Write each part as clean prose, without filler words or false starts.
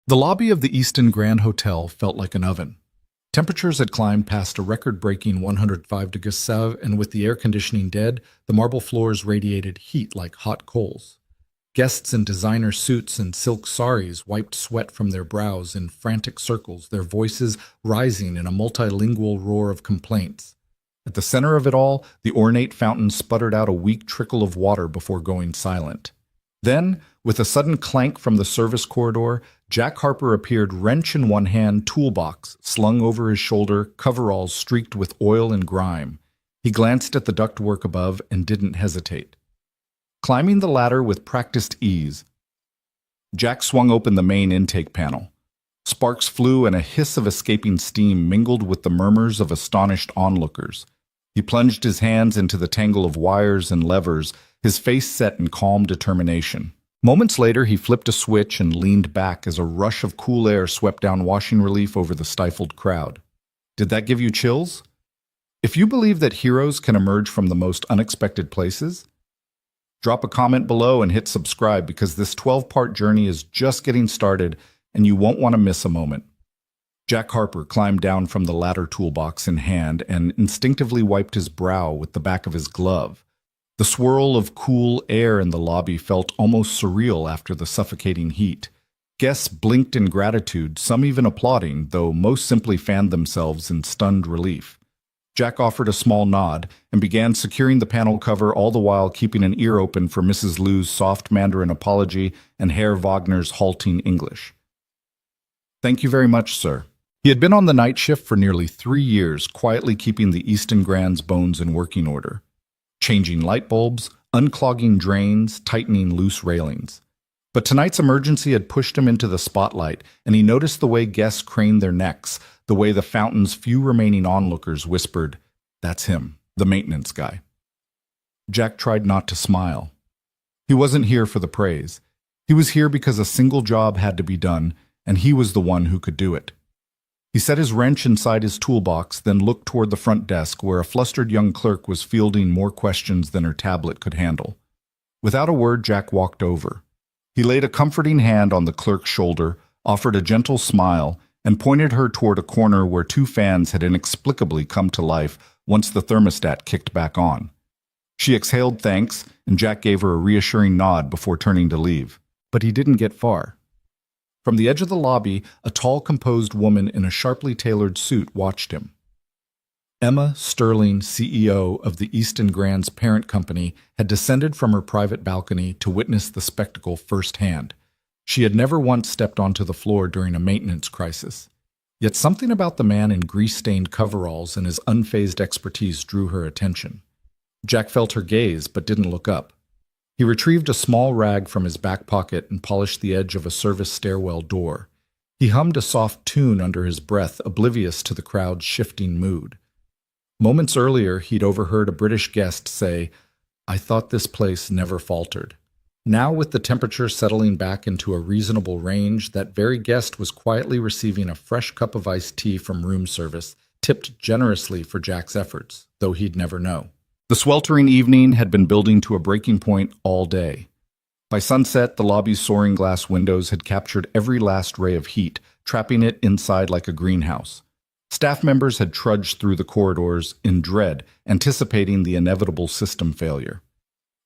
The lobby of the Easton Grand Hotel felt like an oven. Temperatures had climbed past a record-breaking 105 degrees Celsius, and with the air conditioning dead, the marble floors radiated heat like hot coals. Guests in designer suits and silk saris wiped sweat from their brows in frantic circles, their voices rising in a multilingual roar of complaints. At the center of it all, the ornate fountain sputtered out a weak trickle of water before going silent. Then, with a sudden clank from the service corridor, Jack Harper appeared, wrench in one hand, toolbox slung over his shoulder, coveralls streaked with oil and grime. He glanced at the ductwork above and didn't hesitate. Climbing the ladder with practiced ease, Jack swung open the main intake panel. Sparks flew and a hiss of escaping steam mingled with the murmurs of astonished onlookers. He plunged his hands into the tangle of wires and levers, his face set in calm determination. Moments later, he flipped a switch and leaned back as a rush of cool air swept down washing relief over the stifled crowd. Did that give you chills? If you believe that heroes can emerge from the most unexpected places, drop a comment below and hit subscribe because this 12-part journey is just getting started and you won't want to miss a moment. Jack Harper climbed down from the ladder, toolbox in hand, and instinctively wiped his brow with the back of his glove. The swirl of cool air in the lobby felt almost surreal after the suffocating heat. Guests blinked in gratitude, some even applauding, though most simply fanned themselves in stunned relief. Jack offered a small nod and began securing the panel cover, all the while keeping an ear open for Mrs. Liu's soft Mandarin apology and Herr Wagner's halting English. "Thank you very much, sir." He had been on the night shift for nearly 3 years, quietly keeping the Easton Grand's bones in working order. Changing light bulbs, unclogging drains, tightening loose railings. But tonight's emergency had pushed him into the spotlight, and he noticed the way guests craned their necks, the way the fountain's few remaining onlookers whispered, "That's him, the maintenance guy." Jack tried not to smile. He wasn't here for the praise. He was here because a single job had to be done, and he was the one who could do it. He set his wrench inside his toolbox, then looked toward the front desk where a flustered young clerk was fielding more questions than her tablet could handle. Without a word, Jack walked over. He laid a comforting hand on the clerk's shoulder, offered a gentle smile, and pointed her toward a corner where 2 fans had inexplicably come to life once the thermostat kicked back on. She exhaled thanks, and Jack gave her a reassuring nod before turning to leave. But he didn't get far. From the edge of the lobby, a tall, composed woman in a sharply tailored suit watched him. Emma Sterling, CEO of the Easton Grand's parent company, had descended from her private balcony to witness the spectacle firsthand. She had never once stepped onto the floor during a maintenance crisis. Yet something about the man in grease-stained coveralls and his unfazed expertise drew her attention. Jack felt her gaze, but didn't look up. He retrieved a small rag from his back pocket and polished the edge of a service stairwell door. He hummed a soft tune under his breath, oblivious to the crowd's shifting mood. Moments earlier, he'd overheard a British guest say, "I thought this place never faltered." Now, with the temperature settling back into a reasonable range, that very guest was quietly receiving a fresh cup of iced tea from room service, tipped generously for Jack's efforts, though he'd never know. The sweltering evening had been building to a breaking point all day. By sunset, the lobby's soaring glass windows had captured every last ray of heat, trapping it inside like a greenhouse. Staff members had trudged through the corridors in dread, anticipating the inevitable system failure.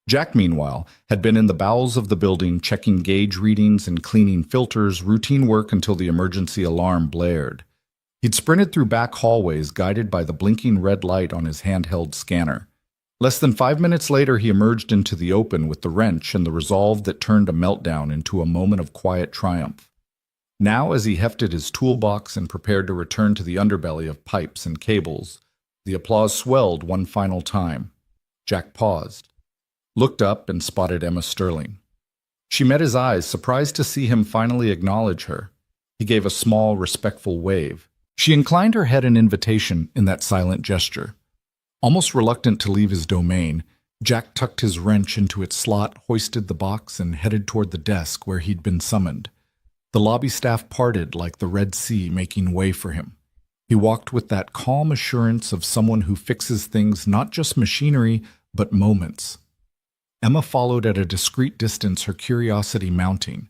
Jack, meanwhile, had been in the bowels of the building, checking gauge readings and cleaning filters, routine work until the emergency alarm blared. He'd sprinted through back hallways, guided by the blinking red light on his handheld scanner. Less than 5 minutes later, he emerged into the open with the wrench and the resolve that turned a meltdown into a moment of quiet triumph. Now, as he hefted his toolbox and prepared to return to the underbelly of pipes and cables, the applause swelled one final time. Jack paused, looked up, and spotted Emma Sterling. She met his eyes, surprised to see him finally acknowledge her. He gave a small, respectful wave. She inclined her head in invitation in that silent gesture. Almost reluctant to leave his domain, Jack tucked his wrench into its slot, hoisted the box, and headed toward the desk where he'd been summoned. The lobby staff parted like the Red Sea, making way for him. He walked with that calm assurance of someone who fixes things, not just machinery, but moments. Emma followed at a discreet distance, her curiosity mounting.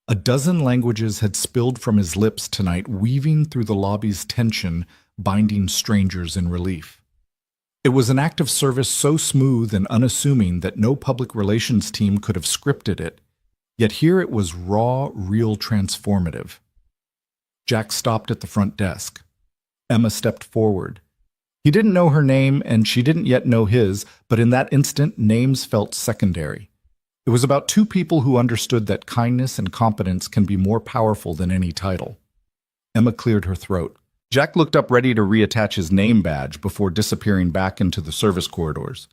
A dozen languages had spilled from his lips tonight, weaving through the lobby's tension, binding strangers in relief. It was an act of service so smooth and unassuming that no public relations team could have scripted it, yet here it was raw, real, transformative. Jack stopped at the front desk. Emma stepped forward. He didn't know her name, and she didn't yet know his, but in that instant, names felt secondary. It was about two people who understood that kindness and competence can be more powerful than any title. Emma cleared her throat. Jack looked up ready to reattach his name badge before disappearing back into the service corridors.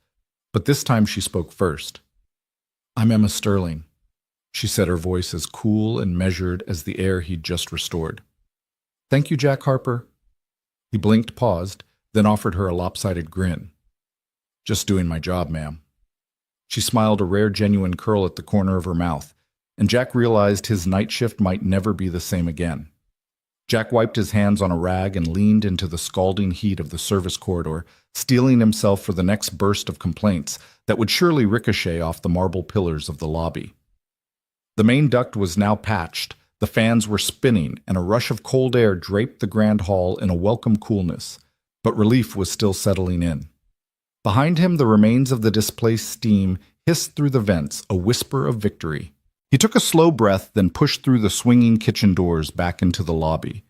But this time she spoke first. "I'm Emma Sterling," she said, her voice as cool and measured as the air he'd just restored. "Thank you, Jack Harper." He blinked, paused, then offered her a lopsided grin. "Just doing my job, ma'am." She smiled, a rare genuine curl at the corner of her mouth, and Jack realized his night shift might never be the same again. Jack wiped his hands on a rag and leaned into the scalding heat of the service corridor, steeling himself for the next burst of complaints that would surely ricochet off the marble pillars of the lobby. The main duct was now patched, the fans were spinning, and a rush of cold air draped the grand hall in a welcome coolness, but relief was still settling in. Behind him, the remains of the displaced steam hissed through the vents, a whisper of victory. He took a slow breath, then pushed through the swinging kitchen doors back into the lobby.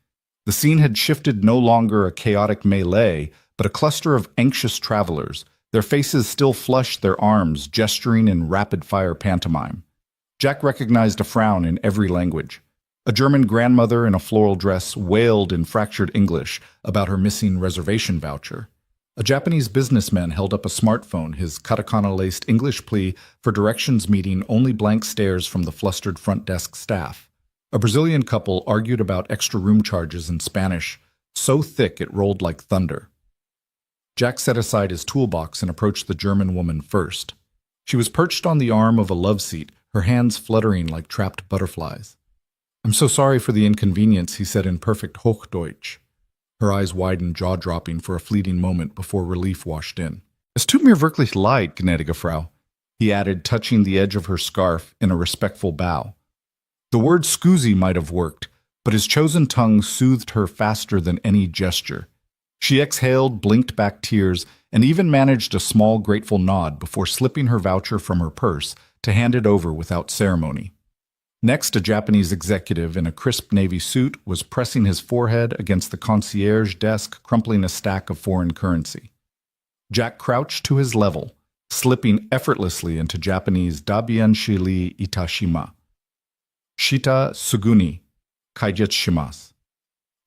The scene had shifted, no longer a chaotic melee, but a cluster of anxious travelers, their faces still flushed, their arms gesturing in rapid-fire pantomime. Jack recognized a frown in every language. A German grandmother in a floral dress wailed in fractured English about her missing reservation voucher. A Japanese businessman held up a smartphone, his katakana-laced English plea for directions meeting only blank stares from the flustered front desk staff. A Brazilian couple argued about extra room charges in Spanish, so thick it rolled like thunder. Jack set aside his toolbox and approached the German woman first. She was perched on the arm of a love seat, her hands fluttering like trapped butterflies. "I'm so sorry for the inconvenience," he said in perfect Hochdeutsch. Her eyes widened, jaw-dropping for a fleeting moment before relief washed in. "Es tut mir wirklich leid, gnädige Frau," he added, touching the edge of her scarf in a respectful bow. The word "scusi" might have worked, but his chosen tongue soothed her faster than any gesture. She exhaled, blinked back tears, and even managed a small, grateful nod before slipping her voucher from her purse to hand it over without ceremony. Next, a Japanese executive in a crisp navy suit was pressing his forehead against the concierge desk, crumpling a stack of foreign currency. Jack crouched to his level, slipping effortlessly into Japanese "Dabien shiri itashima." "Shita suguni, kaijetsu shimasu."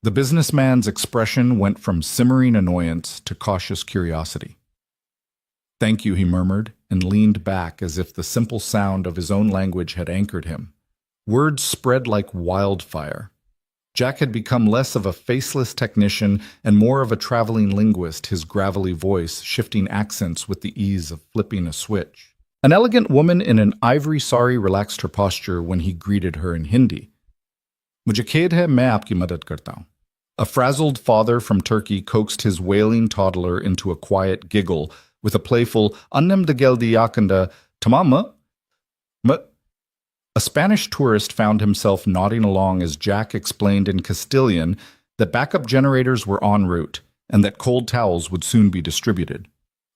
The businessman's expression went from simmering annoyance to cautious curiosity. "Thank you," he murmured, and leaned back as if the simple sound of his own language had anchored him. Words spread like wildfire. Jack had become less of a faceless technician and more of a traveling linguist, his gravelly voice shifting accents with the ease of flipping a switch. An elegant woman in an ivory sari relaxed her posture when he greeted her in Hindi. "Mujhe khed hai, main aapki madad karta hu." A frazzled father from Turkey coaxed his wailing toddler into a quiet giggle with a playful "Annem de geldi yakında, tamam mı?" A Spanish tourist found himself nodding along as Jack explained in Castilian that backup generators were en route and that cold towels would soon be distributed.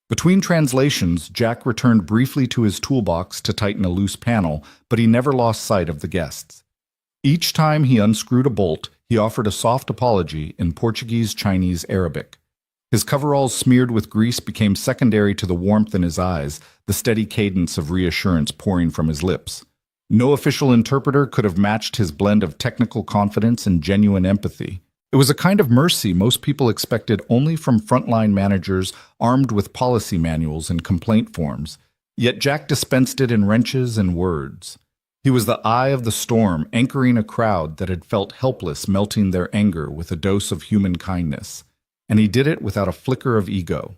Between translations, Jack returned briefly to his toolbox to tighten a loose panel, but he never lost sight of the guests. Each time he unscrewed a bolt, he offered a soft apology in Portuguese, Chinese, Arabic. His coveralls smeared with grease became secondary to the warmth in his eyes, the steady cadence of reassurance pouring from his lips. No official interpreter could have matched his blend of technical confidence and genuine empathy. It was a kind of mercy most people expected only from frontline managers armed with policy manuals and complaint forms. Yet Jack dispensed it in wrenches and words. He was the eye of the storm, anchoring a crowd that had felt helpless, melting their anger with a dose of human kindness. And he did it without a flicker of ego.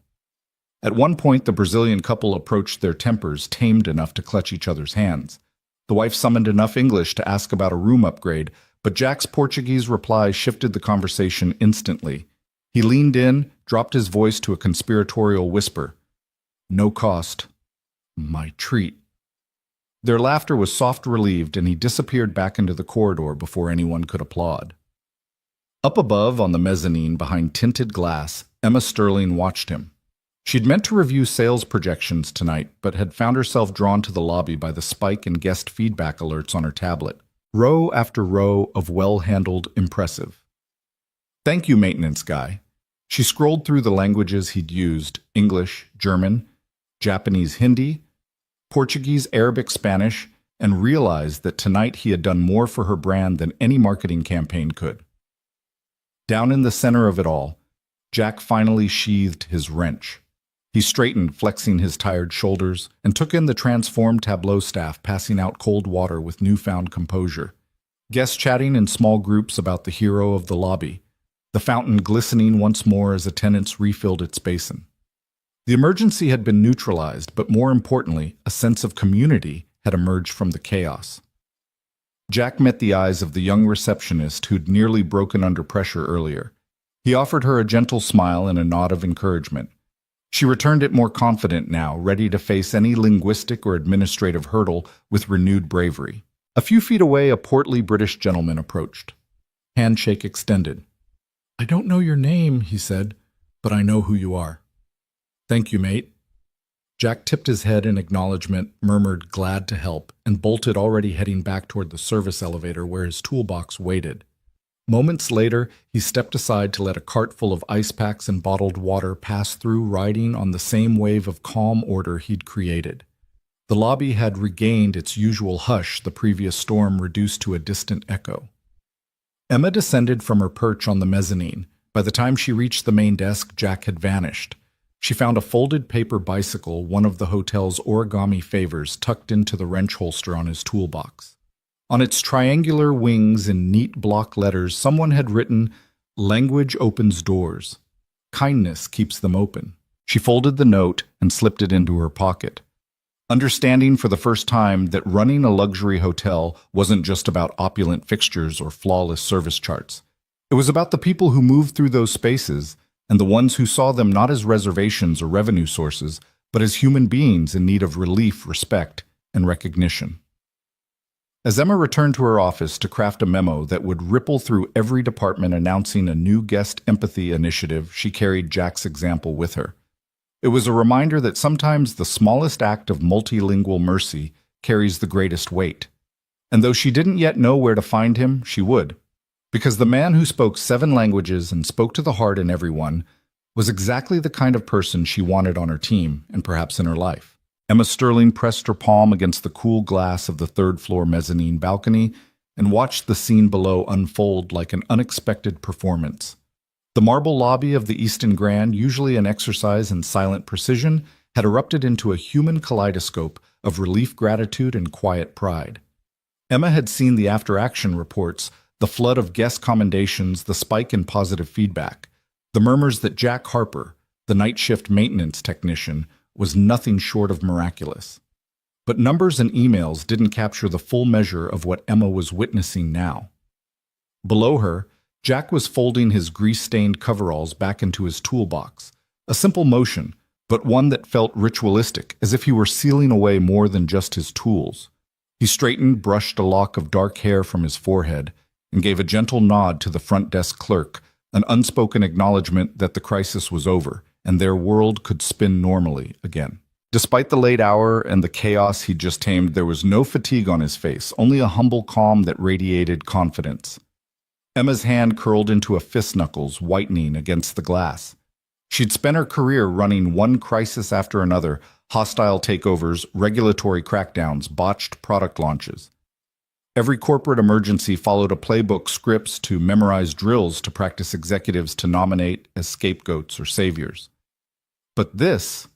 At one point, the Brazilian couple approached their tempers, tamed enough to clutch each other's hands. The wife summoned enough English to ask about a room upgrade, but Jack's Portuguese reply shifted the conversation instantly. He leaned in, dropped his voice to a conspiratorial whisper. "No cost. My treat." Their laughter was soft relieved, and he disappeared back into the corridor before anyone could applaud. Up above, on the mezzanine behind tinted glass, Emma Sterling watched him. She'd meant to review sales projections tonight, but had found herself drawn to the lobby by the spike in guest feedback alerts on her tablet. Row after row of well-handled impressive. Thank you, maintenance guy. She scrolled through the languages he'd used: English, German, Japanese, Hindi, Portuguese, Arabic, Spanish, and realized that tonight he had done more for her brand than any marketing campaign could. Down in the center of it all, Jack finally sheathed his wrench. He straightened, flexing his tired shoulders, and took in the transformed Tableau staff passing out cold water with newfound composure. Guests chatting in small groups about the hero of the lobby, the fountain glistening once more as attendants refilled its basin. The emergency had been neutralized, but more importantly, a sense of community had emerged from the chaos. Jack met the eyes of the young receptionist who'd nearly broken under pressure earlier. He offered her a gentle smile and a nod of encouragement. She returned it more confident now, ready to face any linguistic or administrative hurdle with renewed bravery. A few feet away, a portly British gentleman approached. Handshake extended. "I don't know your name," he said, "but I know who you are." "Thank you, mate." Jack tipped his head in acknowledgement, murmured glad to help, and bolted, already heading back toward the service elevator where his toolbox waited. Moments later, he stepped aside to let a cart full of ice packs and bottled water pass through, riding on the same wave of calm order he'd created. The lobby had regained its usual hush, the previous storm reduced to a distant echo. Emma descended from her perch on the mezzanine. By the time she reached the main desk, Jack had vanished. She found a folded paper bicycle, one of the hotel's origami favors, tucked into the wrench holster on his toolbox. On its triangular wings in neat block letters, someone had written, "Language opens doors. Kindness keeps them open." She folded the note and slipped it into her pocket, understanding for the first time that running a luxury hotel wasn't just about opulent fixtures or flawless service charts. It was about the people who moved through those spaces, and the ones who saw them not as reservations or revenue sources, but as human beings in need of relief, respect, and recognition. As Emma returned to her office to craft a memo that would ripple through every department announcing a new guest empathy initiative, she carried Jack's example with her. It was a reminder that sometimes the smallest act of multilingual mercy carries the greatest weight. And though she didn't yet know where to find him, she would. Because the man who spoke 7 languages and spoke to the heart in everyone was exactly the kind of person she wanted on her team and perhaps in her life. Emma Sterling pressed her palm against the cool glass of the third-floor mezzanine balcony and watched the scene below unfold like an unexpected performance. The marble lobby of the Easton Grand, usually an exercise in silent precision, had erupted into a human kaleidoscope of relief, gratitude, and quiet pride. Emma had seen the after-action reports, the flood of guest commendations, the spike in positive feedback, the murmurs that Jack Harper, the night shift maintenance technician, was nothing short of miraculous. But numbers and emails didn't capture the full measure of what Emma was witnessing now. Below her, Jack was folding his grease-stained coveralls back into his toolbox, a simple motion, but one that felt ritualistic, as if he were sealing away more than just his tools. He straightened, brushed a lock of dark hair from his forehead, and gave a gentle nod to the front desk clerk, an unspoken acknowledgement that the crisis was over, and their world could spin normally again. Despite the late hour and the chaos he'd just tamed, there was no fatigue on his face, only a humble calm that radiated confidence. Emma's hand curled into a fist knuckles, whitening against the glass. She'd spent her career running one crisis after another: hostile takeovers, regulatory crackdowns, botched product launches. Every corporate emergency followed a playbook, scripts to memorize, drills to practice, executives to nominate as scapegoats or saviors. But this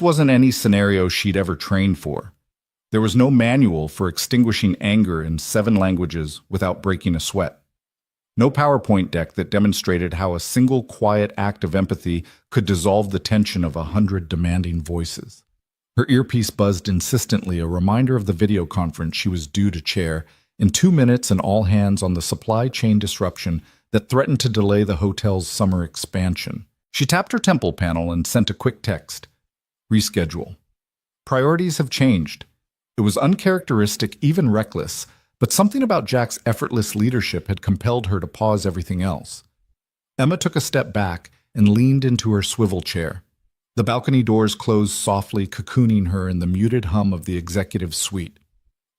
wasn't any scenario she'd ever trained for. There was no manual for extinguishing anger in 7 languages without breaking a sweat. No PowerPoint deck that demonstrated how a single quiet act of empathy could dissolve the tension of 100 demanding voices. Her earpiece buzzed insistently, a reminder of the video conference she was due to chair in 2 minutes, and all hands on the supply chain disruption that threatened to delay the hotel's summer expansion. She tapped her temple panel and sent a quick text. Reschedule. Priorities have changed. It was uncharacteristic, even reckless, but something about Jack's effortless leadership had compelled her to pause everything else. Emma took a step back and leaned into her swivel chair. The balcony doors closed softly, cocooning her in the muted hum of the executive suite.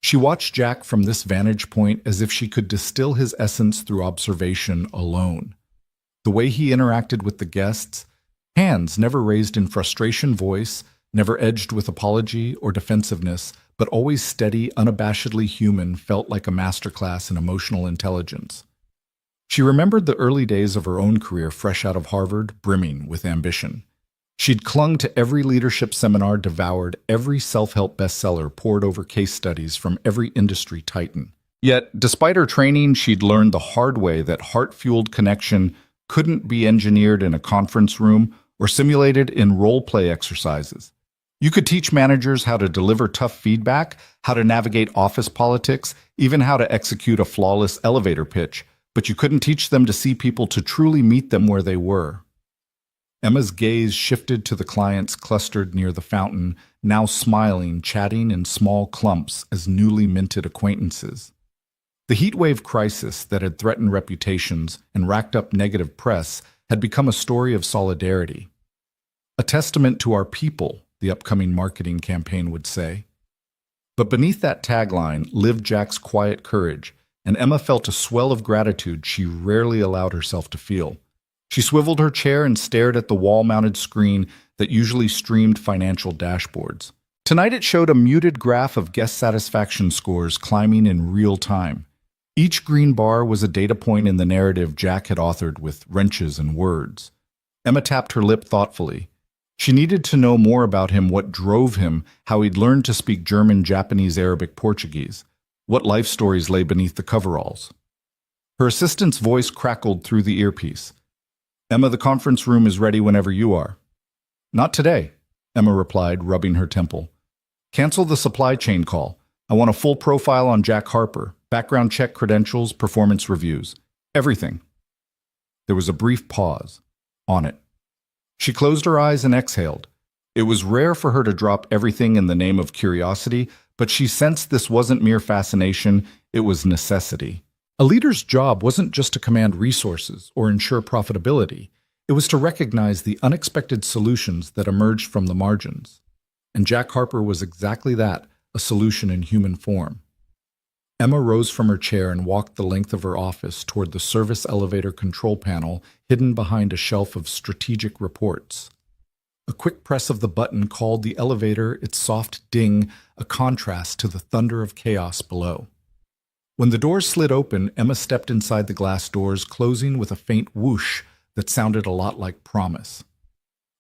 She watched Jack from this vantage point as if she could distill his essence through observation alone. The way he interacted with the guests, hands never raised in frustration, voice never edged with apology or defensiveness, but always steady, unabashedly human, felt like a masterclass in emotional intelligence. She remembered the early days of her own career fresh out of Harvard, brimming with ambition. She'd clung to every leadership seminar, devoured every self-help bestseller, pored over case studies from every industry titan. Yet, despite her training, she'd learned the hard way that heart-fueled connection couldn't be engineered in a conference room or simulated in role-play exercises. You could teach managers how to deliver tough feedback, how to navigate office politics, even how to execute a flawless elevator pitch, but you couldn't teach them to see people, to truly meet them where they were. Emma's gaze shifted to the clients clustered near the fountain, now smiling, chatting in small clumps as newly minted acquaintances. The heatwave crisis that had threatened reputations and racked up negative press had become a story of solidarity. A testament to our people, the upcoming marketing campaign would say. But beneath that tagline lived Jack's quiet courage, and Emma felt a swell of gratitude she rarely allowed herself to feel. She swiveled her chair and stared at the wall-mounted screen that usually streamed financial dashboards. Tonight it showed a muted graph of guest satisfaction scores climbing in real time. Each green bar was a data point in the narrative Jack had authored with wrenches and words. Emma tapped her lip thoughtfully. She needed to know more about him, what drove him, how he'd learned to speak German, Japanese, Arabic, Portuguese, what life stories lay beneath the coveralls. Her assistant's voice crackled through the earpiece. "Emma, the conference room is ready whenever you are." "Not today," Emma replied, rubbing her temple. "Cancel the supply chain call. I want a full profile on Jack Harper, background check, credentials, performance reviews. Everything." There was a brief pause. On it. She closed her eyes and exhaled. It was rare for her to drop everything in the name of curiosity, but she sensed this wasn't mere fascination, it was necessity. A leader's job wasn't just to command resources or ensure profitability. It was to recognize the unexpected solutions that emerged from the margins. And Jack Harper was exactly that, a solution in human form. Emma rose from her chair and walked the length of her office toward the service elevator control panel hidden behind a shelf of strategic reports. A quick press of the button called the elevator, its soft ding a contrast to the thunder of chaos below. When the doors slid open, Emma stepped inside the glass doors, closing with a faint whoosh that sounded a lot like promise.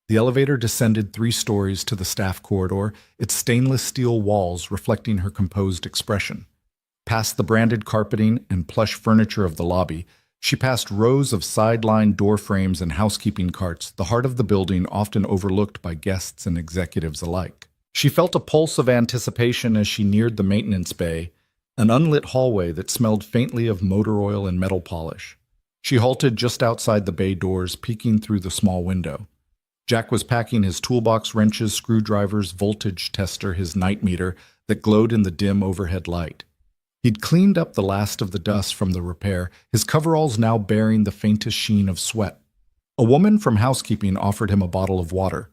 The elevator descended 3 stories to the staff corridor, its stainless steel walls reflecting her composed expression. Past the branded carpeting and plush furniture of the lobby, she passed rows of sidelined door frames and housekeeping carts, the heart of the building often overlooked by guests and executives alike. She felt a pulse of anticipation as she neared the maintenance bay, an unlit hallway that smelled faintly of motor oil and metal polish. She halted just outside the bay doors, peeking through the small window. Jack was packing his toolbox, wrenches, screwdrivers, voltage tester, his night meter that glowed in the dim overhead light. He'd cleaned up the last of the dust from the repair, his coveralls now bearing the faintest sheen of sweat. A woman from housekeeping offered him a bottle of water.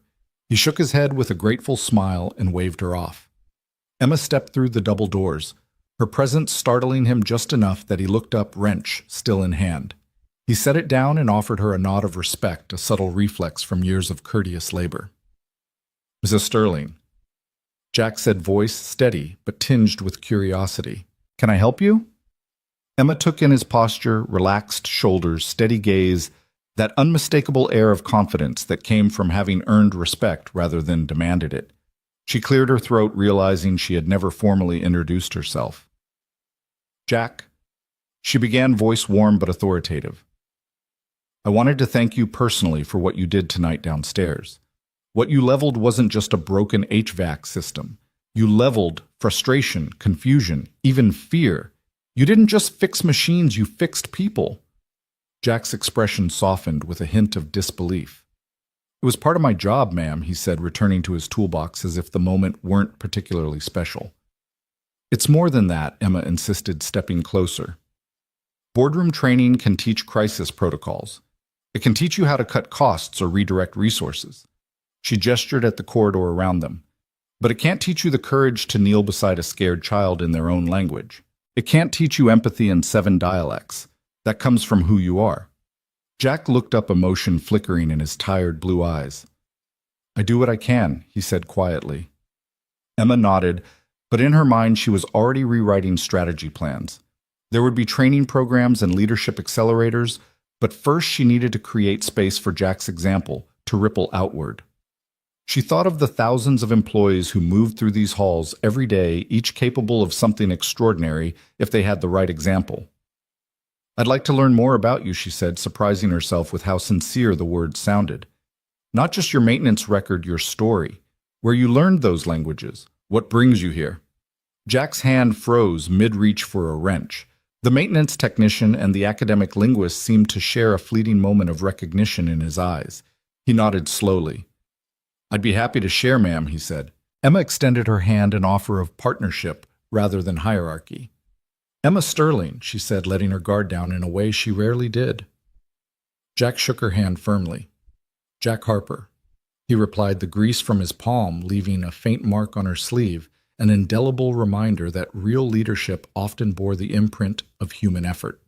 He shook his head with a grateful smile and waved her off. Emma stepped through the double doors, her presence startling him just enough that he looked up, wrench still in hand. He set it down and offered her a nod of respect, a subtle reflex from years of courteous labor. "Mrs. Sterling," Jack said, voice steady but tinged with curiosity. "Can I help you?" Emma took in his posture, relaxed shoulders, steady gaze, that unmistakable air of confidence that came from having earned respect rather than demanded it. She cleared her throat, realizing she had never formally introduced herself. "Jack," she began, voice warm but authoritative. "I wanted to thank you personally for what you did tonight downstairs. What you leveled wasn't just a broken HVAC system. You leveled frustration, confusion, even fear. You didn't just fix machines, you fixed people." Jack's expression softened with a hint of disbelief. "It was part of my job, ma'am," he said, returning to his toolbox as if the moment weren't particularly special. It's more than that, Emma insisted, stepping closer. Boardroom training can teach crisis protocols. It can teach you how to cut costs or redirect resources. She gestured at the corridor around them. But it can't teach you the courage to kneel beside a scared child in their own language. It can't teach you empathy in 7 dialects. That comes from who you are. Jack looked up, emotion flickering in his tired blue eyes. I do what I can, he said quietly. Emma nodded, but in her mind she was already rewriting strategy plans. There would be training programs and leadership accelerators, but first she needed to create space for Jack's example to ripple outward. She thought of the thousands of employees who moved through these halls every day, each capable of something extraordinary if they had the right example. I'd like to learn more about you, she said, surprising herself with how sincere the words sounded. Not just your maintenance record, your story, where you learned those languages, what brings you here. Jack's hand froze mid-reach for a wrench. The maintenance technician and the academic linguist seemed to share a fleeting moment of recognition in his eyes. He nodded slowly. I'd be happy to share, ma'am, he said. Emma extended her hand in offer of partnership rather than hierarchy. Emma Sterling, she said, letting her guard down in a way she rarely did. Jack shook her hand firmly. Jack Harper. He replied, the grease from his palm leaving a faint mark on her sleeve, an indelible reminder that real leadership often bore the imprint of human effort.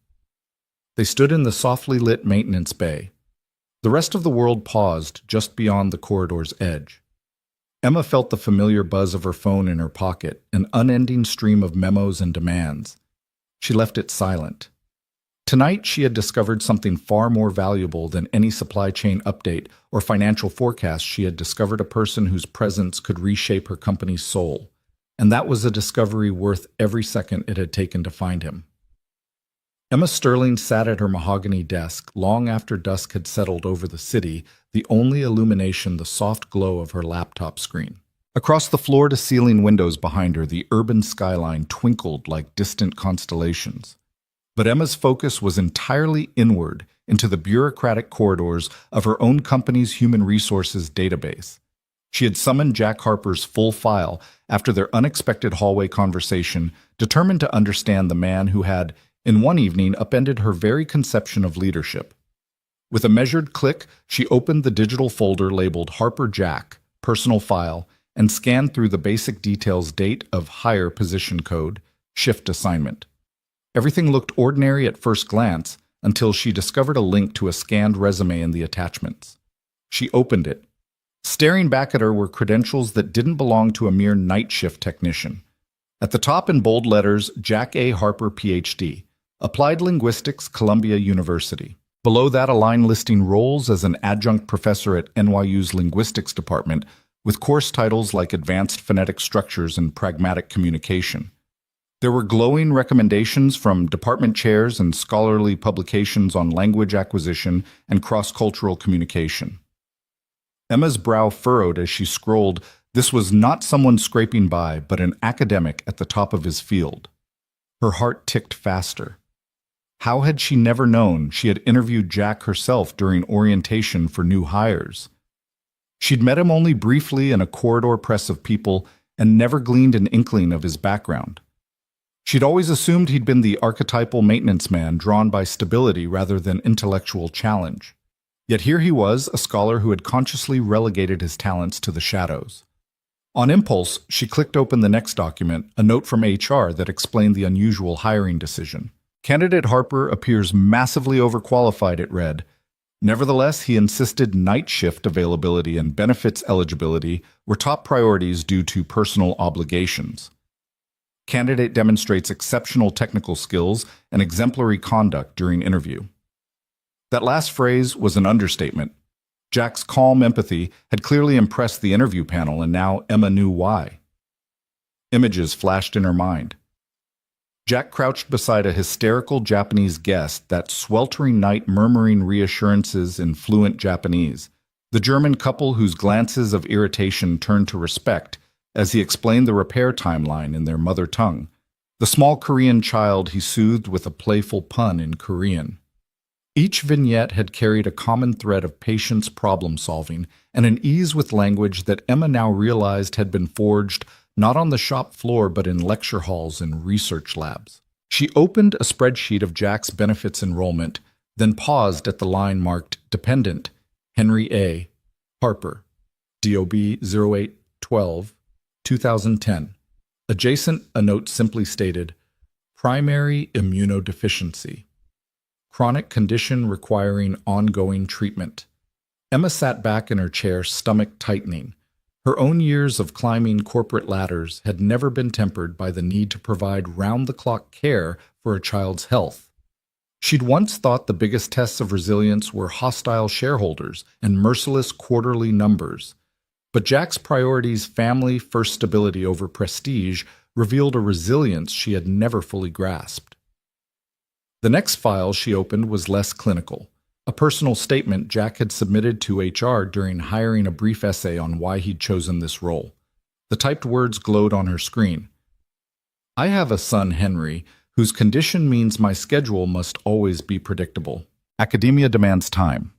They stood in the softly lit maintenance bay. The rest of the world paused just beyond the corridor's edge. Emma felt the familiar buzz of her phone in her pocket, an unending stream of memos and demands. She left it silent. Tonight she had discovered something far more valuable than any supply chain update or financial forecast. She had discovered a person whose presence could reshape her company's soul, and that was a discovery worth every second it had taken to find him. Emma Sterling sat at her mahogany desk long after dusk had settled over the city, the only illumination the soft glow of her laptop screen. Across the floor-to-ceiling windows behind her, the urban skyline twinkled like distant constellations. But Emma's focus was entirely inward into the bureaucratic corridors of her own company's human resources database. She had summoned Jack Harper's full file after their unexpected hallway conversation, determined to understand the man who had, in one evening, upended her very conception of leadership. With a measured click, she opened the digital folder labeled Harper Jack, Personal File, and scanned through the basic details: date of hire, position code, shift assignment. Everything looked ordinary at first glance until she discovered a link to a scanned resume in the attachments. She opened it. Staring back at her were credentials that didn't belong to a mere night shift technician. At the top in bold letters, Jack A. Harper, Ph.D., Applied Linguistics, Columbia University. Below that, a line listing roles as an adjunct professor at NYU's Linguistics Department, with course titles like Advanced Phonetic Structures and Pragmatic Communication. There were glowing recommendations from department chairs and scholarly publications on language acquisition and cross-cultural communication. Emma's brow furrowed as she scrolled. This was not someone scraping by, but an academic at the top of his field. Her heart ticked faster. How had she never known she had interviewed Jack herself during orientation for new hires? She'd met him only briefly in a corridor press of people and never gleaned an inkling of his background. She'd always assumed he'd been the archetypal maintenance man drawn by stability rather than intellectual challenge. Yet here he was, a scholar who had consciously relegated his talents to the shadows. On impulse, she clicked open the next document, a note from HR that explained the unusual hiring decision. Candidate Harper appears massively overqualified, it read. Nevertheless, he insisted night shift availability and benefits eligibility were top priorities due to personal obligations. Candidate demonstrates exceptional technical skills and exemplary conduct during interview. That last phrase was an understatement. Jack's calm empathy had clearly impressed the interview panel, and now Emma knew why. Images flashed in her mind. Jack crouched beside a hysterical Japanese guest, that sweltering night murmuring reassurances in fluent Japanese, the German couple whose glances of irritation turned to respect as he explained the repair timeline in their mother tongue, the small Korean child he soothed with a playful pun in Korean. Each vignette had carried a common thread of patience, problem-solving, and an ease with language that Emma now realized had been forged not on the shop floor but in lecture halls and research labs. She opened a spreadsheet of Jack's benefits enrollment, then paused at the line marked Dependent, Henry A. Harper, DOB 0812, 2010. Adjacent, a note simply stated, Primary immunodeficiency. Chronic condition requiring ongoing treatment. Emma sat back in her chair, stomach tightening. Her own years of climbing corporate ladders had never been tempered by the need to provide round-the-clock care for a child's health. She'd once thought the biggest tests of resilience were hostile shareholders and merciless quarterly numbers. But Jack's priorities, family, first stability over prestige, revealed a resilience she had never fully grasped. The next file she opened was less clinical. A personal statement Jack had submitted to HR during hiring, a brief essay on why he'd chosen this role. The typed words glowed on her screen. I have a son, Henry, whose condition means my schedule must always be predictable. Academia demands time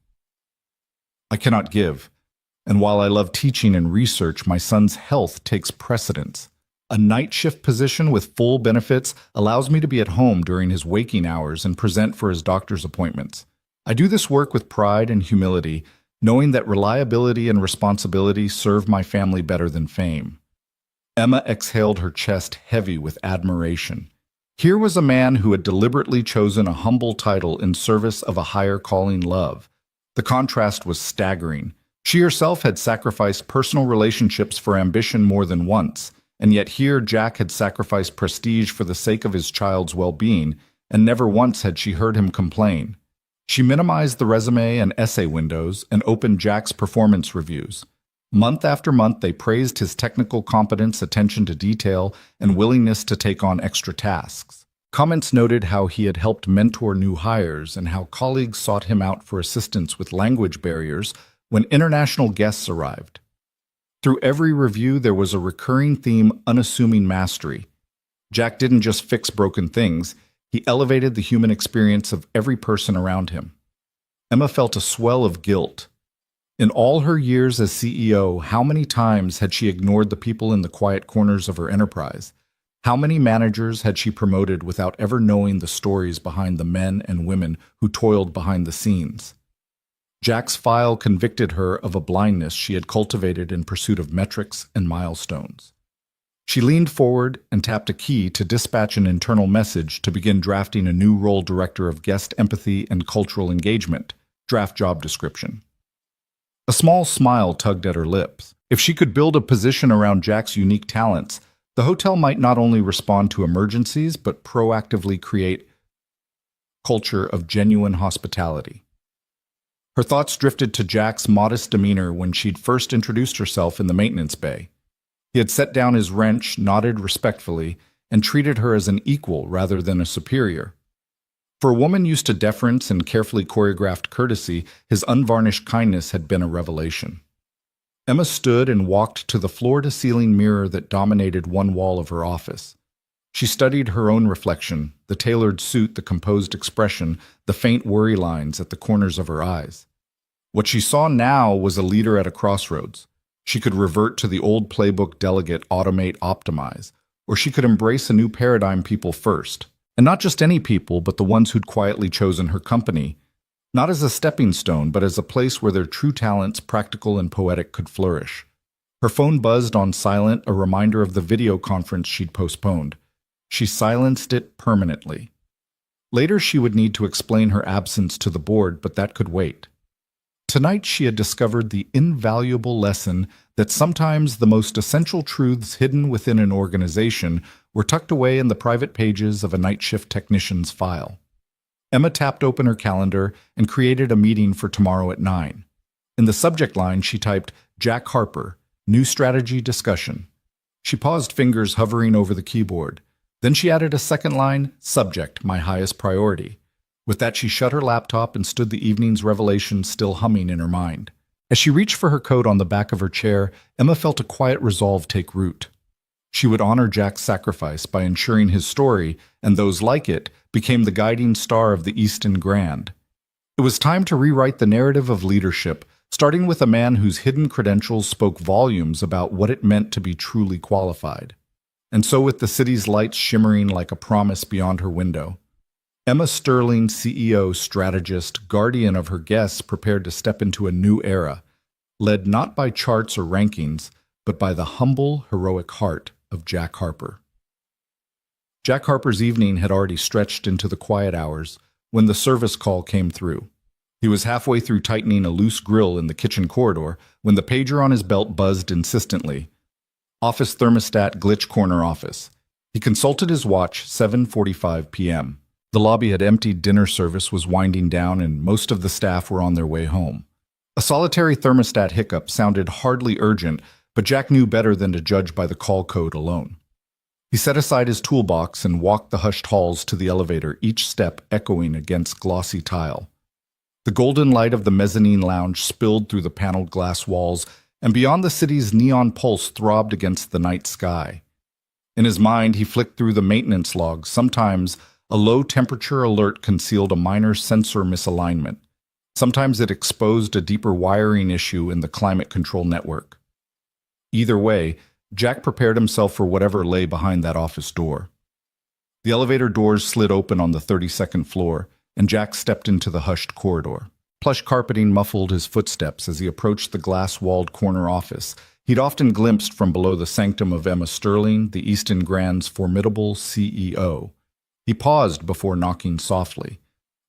I cannot give, and while I love teaching and research, my son's health takes precedence. A night shift position with full benefits allows me to be at home during his waking hours and present for his doctor's appointments. I do this work with pride and humility, knowing that reliability and responsibility serve my family better than fame. Emma exhaled, her chest heavy with admiration. Here was a man who had deliberately chosen a humble title in service of a higher calling, love. The contrast was staggering. She herself had sacrificed personal relationships for ambition more than once, and yet here Jack had sacrificed prestige for the sake of his child's well-being, and never once had she heard him complain. She minimized the resume and essay windows and opened Jack's performance reviews. Month after month, they praised his technical competence, attention to detail, and willingness to take on extra tasks. Comments noted how he had helped mentor new hires and how colleagues sought him out for assistance with language barriers when international guests arrived. Through every review, there was a recurring theme: unassuming mastery. Jack didn't just fix broken things, he elevated the human experience of every person around him. Emma felt a swell of guilt. In all her years as CEO, how many times had she ignored the people in the quiet corners of her enterprise? How many managers had she promoted without ever knowing the stories behind the men and women who toiled behind the scenes? Jack's file convicted her of a blindness she had cultivated in pursuit of metrics and milestones. She leaned forward and tapped a key to dispatch an internal message to begin drafting a new role: Director of Guest Empathy and Cultural Engagement, draft job description. A small smile tugged at her lips. If she could build a position around Jack's unique talents, the hotel might not only respond to emergencies, but proactively create a culture of genuine hospitality. Her thoughts drifted to Jack's modest demeanor when she'd first introduced herself in the maintenance bay. He had set down his wrench, nodded respectfully, and treated her as an equal rather than a superior. For a woman used to deference and carefully choreographed courtesy, his unvarnished kindness had been a revelation. Emma stood and walked to the floor-to-ceiling mirror that dominated one wall of her office. She studied her own reflection, the tailored suit, the composed expression, the faint worry lines at the corners of her eyes. What she saw now was a leader at a crossroads. She could revert to the old playbook: delegate, automate, optimize, or she could embrace a new paradigm: people first. And not just any people, but the ones who'd quietly chosen her company, not as a stepping stone, but as a place where their true talents, practical and poetic, could flourish. Her phone buzzed on silent, a reminder of the video conference she'd postponed. She silenced it permanently. Later she would need to explain her absence to the board, but that could wait. Tonight she had discovered the invaluable lesson that sometimes the most essential truths hidden within an organization were tucked away in the private pages of a night shift technician's file. Emma tapped open her calendar and created a meeting for tomorrow at 9. In the subject line, she typed, Jack Harper, New Strategy Discussion. She paused, fingers hovering over the keyboard. Then she added a second line, Subject, My Highest Priority. With that, she shut her laptop and stood the evening's revelation still humming in her mind. As she reached for her coat on the back of her chair, Emma felt a quiet resolve take root. She would honor Jack's sacrifice by ensuring his story, and those like it, became the guiding star of the Easton Grand. It was time to rewrite the narrative of leadership, starting with a man whose hidden credentials spoke volumes about what it meant to be truly qualified. And so with the city's lights shimmering like a promise beyond her window, Emma Sterling, CEO, strategist, guardian of her guests, prepared to step into a new era, led not by charts or rankings, but by the humble, heroic heart of Jack Harper. Jack Harper's evening had already stretched into the quiet hours when the service call came through. He was halfway through tightening a loose grill in the kitchen corridor when the pager on his belt buzzed insistently. Office thermostat, glitch corner office. He consulted his watch, 7:45 p.m. The lobby had emptied, dinner service was winding down, and most of the staff were on their way home. A solitary thermostat hiccup sounded hardly urgent, but Jack knew better than to judge by the call code alone. He set aside his toolbox and walked the hushed halls to the elevator, each step echoing against glossy tile. The golden light of the mezzanine lounge spilled through the paneled glass walls, and beyond the city's neon pulse throbbed against the night sky. In his mind, he flicked through the maintenance logs. Sometimes a low-temperature alert concealed a minor sensor misalignment. Sometimes it exposed a deeper wiring issue in the climate control network. Either way, Jack prepared himself for whatever lay behind that office door. The elevator doors slid open on the 32nd floor, and Jack stepped into the hushed corridor. Plush carpeting muffled his footsteps as he approached the glass-walled corner office he'd often glimpsed from below the sanctum of Emma Sterling, the Easton Grand's formidable CEO. He paused before knocking softly.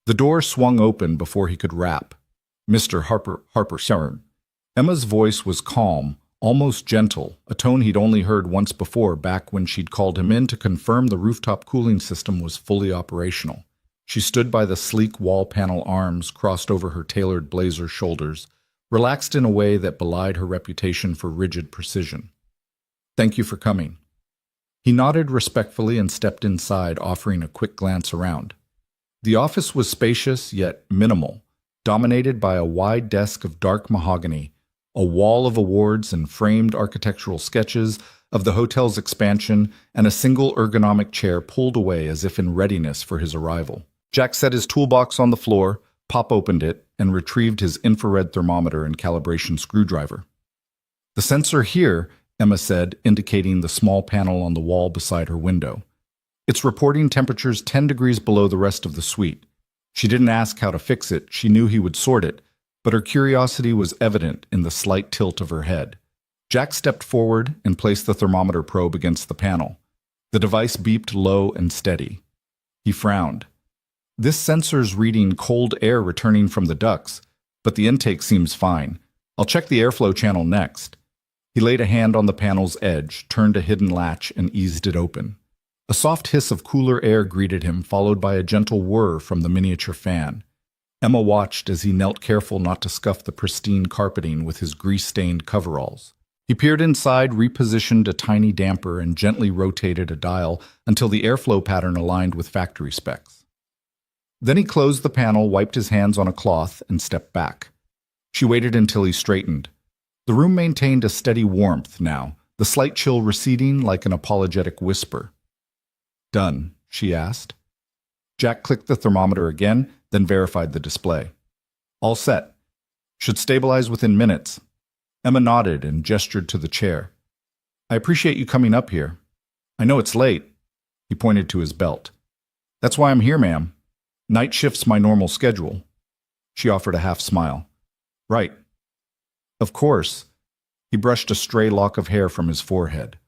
The door swung open before he could rap. "Mr. Harper, sir." Emma's voice was calm, almost gentle, a tone he'd only heard once before back when she'd called him in to confirm the rooftop cooling system was fully operational. She stood by the sleek wall panel, arms crossed over her tailored blazer shoulders, relaxed in a way that belied her reputation for rigid precision. "Thank you for coming." He nodded respectfully and stepped inside, offering a quick glance around. The office was spacious yet minimal, dominated by a wide desk of dark mahogany, a wall of awards and framed architectural sketches of the hotel's expansion, and a single ergonomic chair pulled away as if in readiness for his arrival. Jack set his toolbox on the floor, pop-opened it, and retrieved his infrared thermometer and calibration screwdriver. "The sensor here," Emma said, indicating the small panel on the wall beside her window. "It's reporting temperatures 10 degrees below the rest of the suite." She didn't ask how to fix it. She knew he would sort it, but her curiosity was evident in the slight tilt of her head. Jack stepped forward and placed the thermometer probe against the panel. The device beeped low and steady. He frowned. "This sensor's reading cold air returning from the ducts, but the intake seems fine. I'll check the airflow channel next." He laid a hand on the panel's edge, turned a hidden latch, and eased it open. A soft hiss of cooler air greeted him, followed by a gentle whir from the miniature fan. Emma watched as he knelt, careful not to scuff the pristine carpeting with his grease-stained coveralls. He peered inside, repositioned a tiny damper, and gently rotated a dial until the airflow pattern aligned with factory specs. Then he closed the panel, wiped his hands on a cloth, and stepped back. She waited until he straightened. The room maintained a steady warmth now, the slight chill receding like an apologetic whisper. "Done?" she asked. Jack clicked the thermometer again, then verified the display. "All set. Should stabilize within minutes." Emma nodded and gestured to the chair. "I appreciate you coming up here. I know it's late." He pointed to his belt. "That's why I'm here, ma'am. Night shift's my normal schedule." She offered a half smile. "Right. Of course." He brushed a stray lock of hair from his forehead.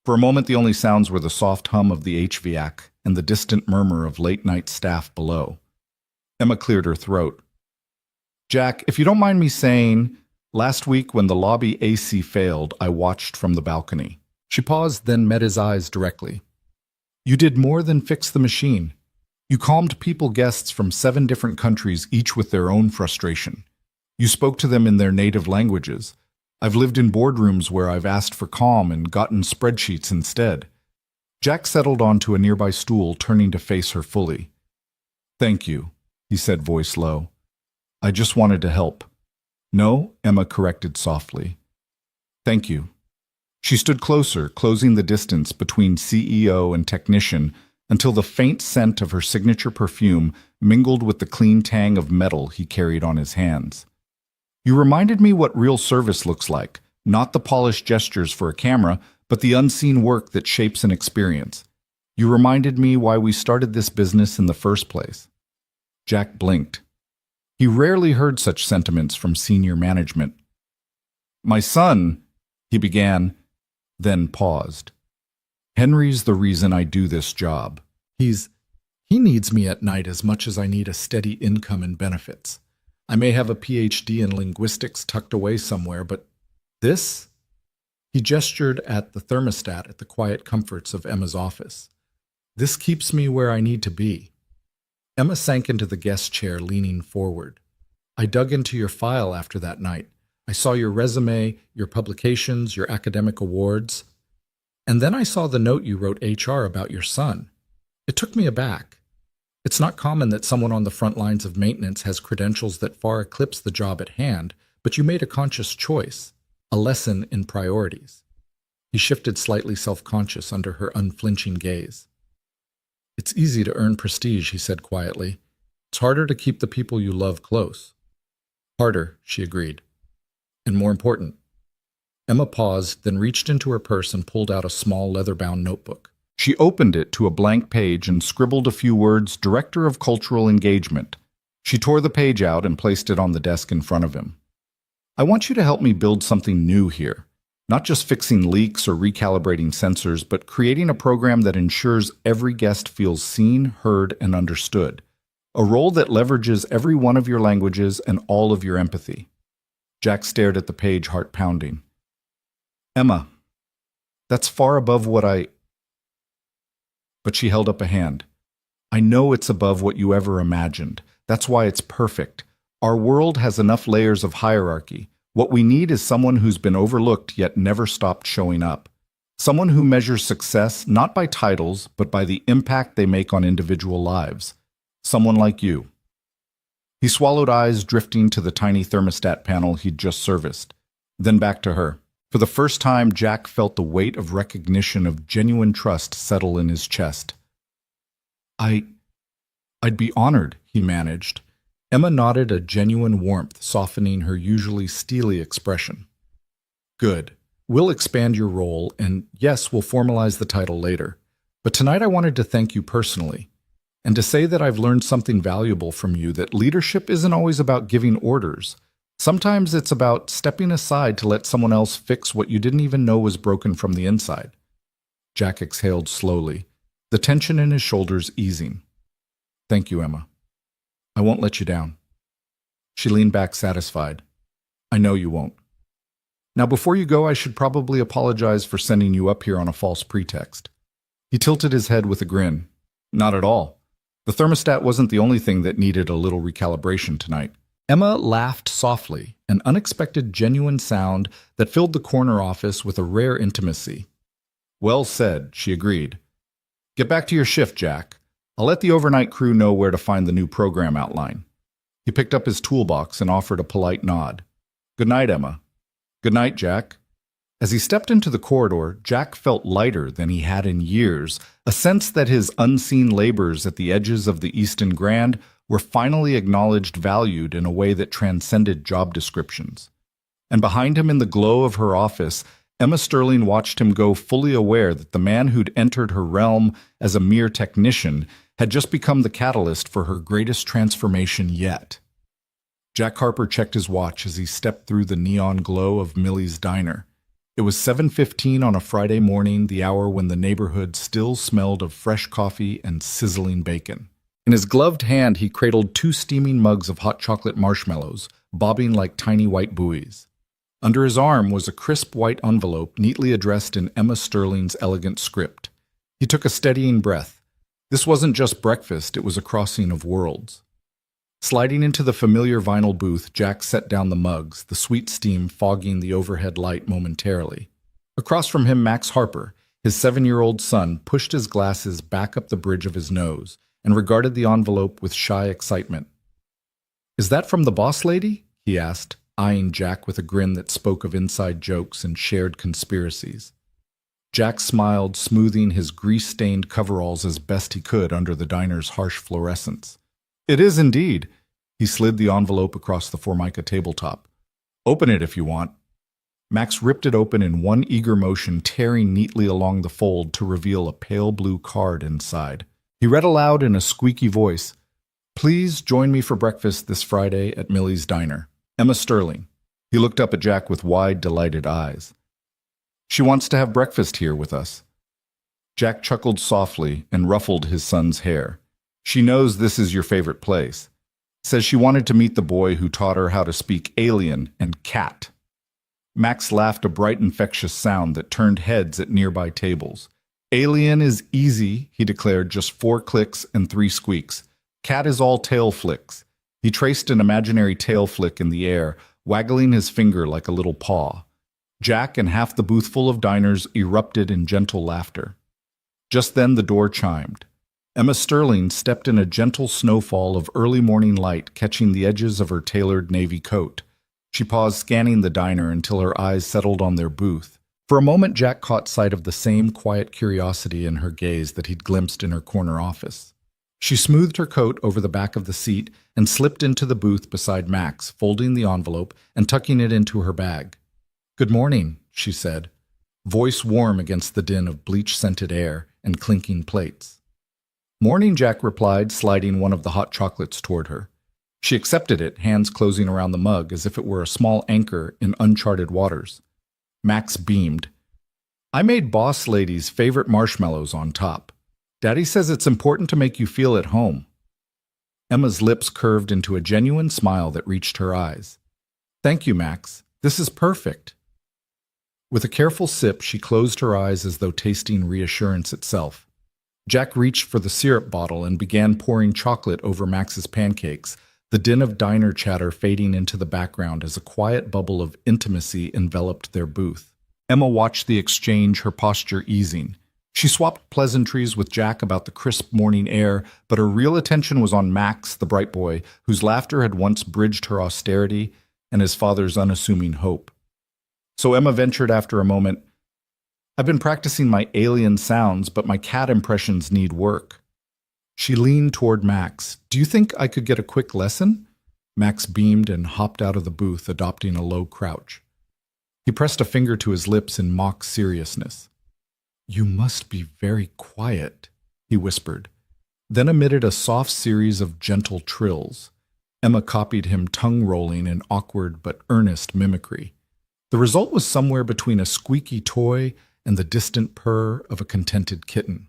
For a moment, the only sounds were the soft hum of the HVAC and the distant murmur of late-night staff below. Emma cleared her throat. "Jack, if you don't mind me saying, last week when the lobby AC failed, I watched from the balcony." She paused, then met his eyes directly. "You did more than fix the machine. You calmed guests from 7 different countries, each with their own frustration. You spoke to them in their native languages. I've lived in boardrooms where I've asked for calm and gotten spreadsheets instead." Jack settled onto a nearby stool, turning to face her fully. "Thank you," he said, voice low. "I just wanted to help." "No," Emma corrected softly. "Thank you." She stood closer, closing the distance between CEO and technician until the faint scent of her signature perfume mingled with the clean tang of metal he carried on his hands. You reminded me what real service looks like, not the polished gestures for a camera, but the unseen work that shapes an experience. You reminded me why we started this business in the first place. Jack blinked. He rarely heard such sentiments from senior management. My son, he began, then paused. Henry's the reason I do this job. He needs me at night as much as I need a steady income and benefits. I may have a PhD in linguistics tucked away somewhere, but this? He gestured at the thermostat at the quiet comforts of Emma's office. This keeps me where I need to be. Emma sank into the guest chair, leaning forward. I dug into your file after that night. I saw your resume, your publications, your academic awards. And then I saw the note you wrote HR about your son. It took me aback. It's not common that someone on the front lines of maintenance has credentials that far eclipse the job at hand, but you made a conscious choice, a lesson in priorities. He shifted slightly self-conscious under her unflinching gaze. It's easy to earn prestige, he said quietly. It's harder to keep the people you love close. Harder, she agreed. And more important. Emma paused, then reached into her purse and pulled out a small leather-bound notebook. She opened it to a blank page and scribbled a few words, Director of Cultural Engagement. She tore the page out and placed it on the desk in front of him. I want you to help me build something new here. Not just fixing leaks or recalibrating sensors, but creating a program that ensures every guest feels seen, heard, and understood. A role that leverages every one of your languages and all of your empathy. Jack stared at the page, heart pounding. Emma, that's far above what I... But she held up a hand. I know it's above what you ever imagined. That's why it's perfect. Our world has enough layers of hierarchy. What we need is someone who's been overlooked yet never stopped showing up. Someone who measures success not by titles, but by the impact they make on individual lives. Someone like you. He swallowed, eyes drifting to the tiny thermostat panel he'd just serviced, then back to her. For the first time, Jack felt the weight of recognition of genuine trust settle in his chest. I'd be honored, he managed. Emma nodded, a genuine warmth softening her usually steely expression. Good. We'll expand your role, and yes, we'll formalize the title later. But tonight I wanted to thank you personally, and to say that I've learned something valuable from you, that leadership isn't always about giving orders. Sometimes it's about stepping aside to let someone else fix what you didn't even know was broken from the inside. Jack exhaled slowly, the tension in his shoulders easing. Thank you, Emma. I won't let you down. She leaned back, satisfied. I know you won't. Now, before you go, I should probably apologize for sending you up here on a false pretext. He tilted his head with a grin. Not at all. The thermostat wasn't the only thing that needed a little recalibration tonight. Emma laughed softly, an unexpected, genuine sound that filled the corner office with a rare intimacy. Well said, she agreed. Get back to your shift, Jack. I'll let the overnight crew know where to find the new program outline. He picked up his toolbox and offered a polite nod. Good night, Emma. Good night, Jack. As he stepped into the corridor, Jack felt lighter than he had in years, a sense that his unseen labors at the edges of the Easton Grand were finally acknowledged, valued in a way that transcended job descriptions. And behind him in the glow of her office, Emma Sterling watched him go, fully aware that the man who'd entered her realm as a mere technician had just become the catalyst for her greatest transformation yet. Jack Harper checked his watch as he stepped through the neon glow of Millie's Diner. It was 7:15 on a Friday morning, the hour when the neighborhood still smelled of fresh coffee and sizzling bacon. In his gloved hand, he cradled 2 steaming mugs of hot chocolate marshmallows, bobbing like tiny white buoys. Under his arm was a crisp white envelope neatly addressed in Emma Sterling's elegant script. He took a steadying breath. This wasn't just breakfast, it was a crossing of worlds. Sliding into the familiar vinyl booth, Jack set down the mugs, the sweet steam fogging the overhead light momentarily. Across from him, Max Harper, his 7-year-old son, pushed his glasses back up the bridge of his nose and regarded the envelope with shy excitement. Is that from the boss lady? He asked, eyeing Jack with a grin that spoke of inside jokes and shared conspiracies. Jack smiled, smoothing his grease-stained coveralls as best he could under the diner's harsh fluorescence. It is indeed. He slid the envelope across the Formica tabletop. Open it if you want. Max ripped it open in one eager motion, tearing neatly along the fold to reveal a pale blue card inside. He read aloud in a squeaky voice, "Please join me for breakfast this Friday at Millie's Diner. Emma Sterling." He looked up at Jack with wide, delighted eyes. "She wants to have breakfast here with us." Jack chuckled softly and ruffled his son's hair. "She knows this is your favorite place. Says she wanted to meet the boy who taught her how to speak alien and cat." Max laughed, a bright, infectious sound that turned heads at nearby tables. "Alien is easy," he declared, "just 4 clicks and 3 squeaks. Cat is all tail flicks." He traced an imaginary tail flick in the air, waggling his finger like a little paw. Jack and half the booth full of diners erupted in gentle laughter. Just then the door chimed. Emma Sterling stepped in a gentle snowfall of early morning light, catching the edges of her tailored navy coat. She paused, scanning the diner until her eyes settled on their booth. For a moment, Jack caught sight of the same quiet curiosity in her gaze that he'd glimpsed in her corner office. She smoothed her coat over the back of the seat and slipped into the booth beside Max, folding the envelope and tucking it into her bag. "Good morning," she said, voice warm against the din of bleach-scented air and clinking plates. "Morning," Jack replied, sliding one of the hot chocolates toward her. She accepted it, hands closing around the mug as if it were a small anchor in uncharted waters. Max beamed. "I made Boss Lady's favorite marshmallows on top. Daddy says it's important to make you feel at home." Emma's lips curved into a genuine smile that reached her eyes. "Thank you, Max. This is perfect." With a careful sip, she closed her eyes as though tasting reassurance itself. Jack reached for the syrup bottle and began pouring chocolate over Max's pancakes, the din of diner chatter fading into the background as a quiet bubble of intimacy enveloped their booth. Emma watched the exchange, her posture easing. She swapped pleasantries with Jack about the crisp morning air, but her real attention was on Max, the bright boy, whose laughter had once bridged her austerity and his father's unassuming hope. So Emma ventured after a moment, "I've been practicing my alien sounds, but my cat impressions need work." She leaned toward Max. "Do you think I could get a quick lesson?" Max beamed and hopped out of the booth, adopting a low crouch. He pressed a finger to his lips in mock seriousness. "You must be very quiet," he whispered, then emitted a soft series of gentle trills. Emma copied him, tongue-rolling in awkward but earnest mimicry. The result was somewhere between a squeaky toy and the distant purr of a contented kitten.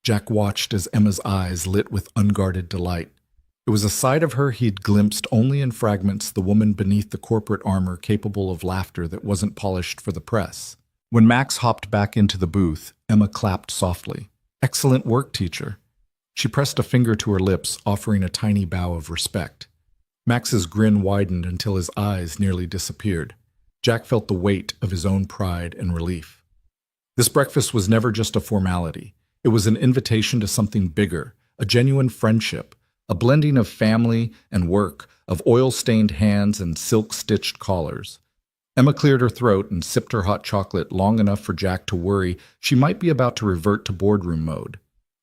Jack watched as Emma's eyes lit with unguarded delight. It was a side of her he'd glimpsed only in fragments, the woman beneath the corporate armor capable of laughter that wasn't polished for the press. When Max hopped back into the booth, Emma clapped softly. "Excellent work, teacher." She pressed a finger to her lips, offering a tiny bow of respect. Max's grin widened until his eyes nearly disappeared. Jack felt the weight of his own pride and relief. This breakfast was never just a formality. It was an invitation to something bigger, a genuine friendship, a blending of family and work, of oil-stained hands and silk-stitched collars. Emma cleared her throat and sipped her hot chocolate long enough for Jack to worry she might be about to revert to boardroom mode.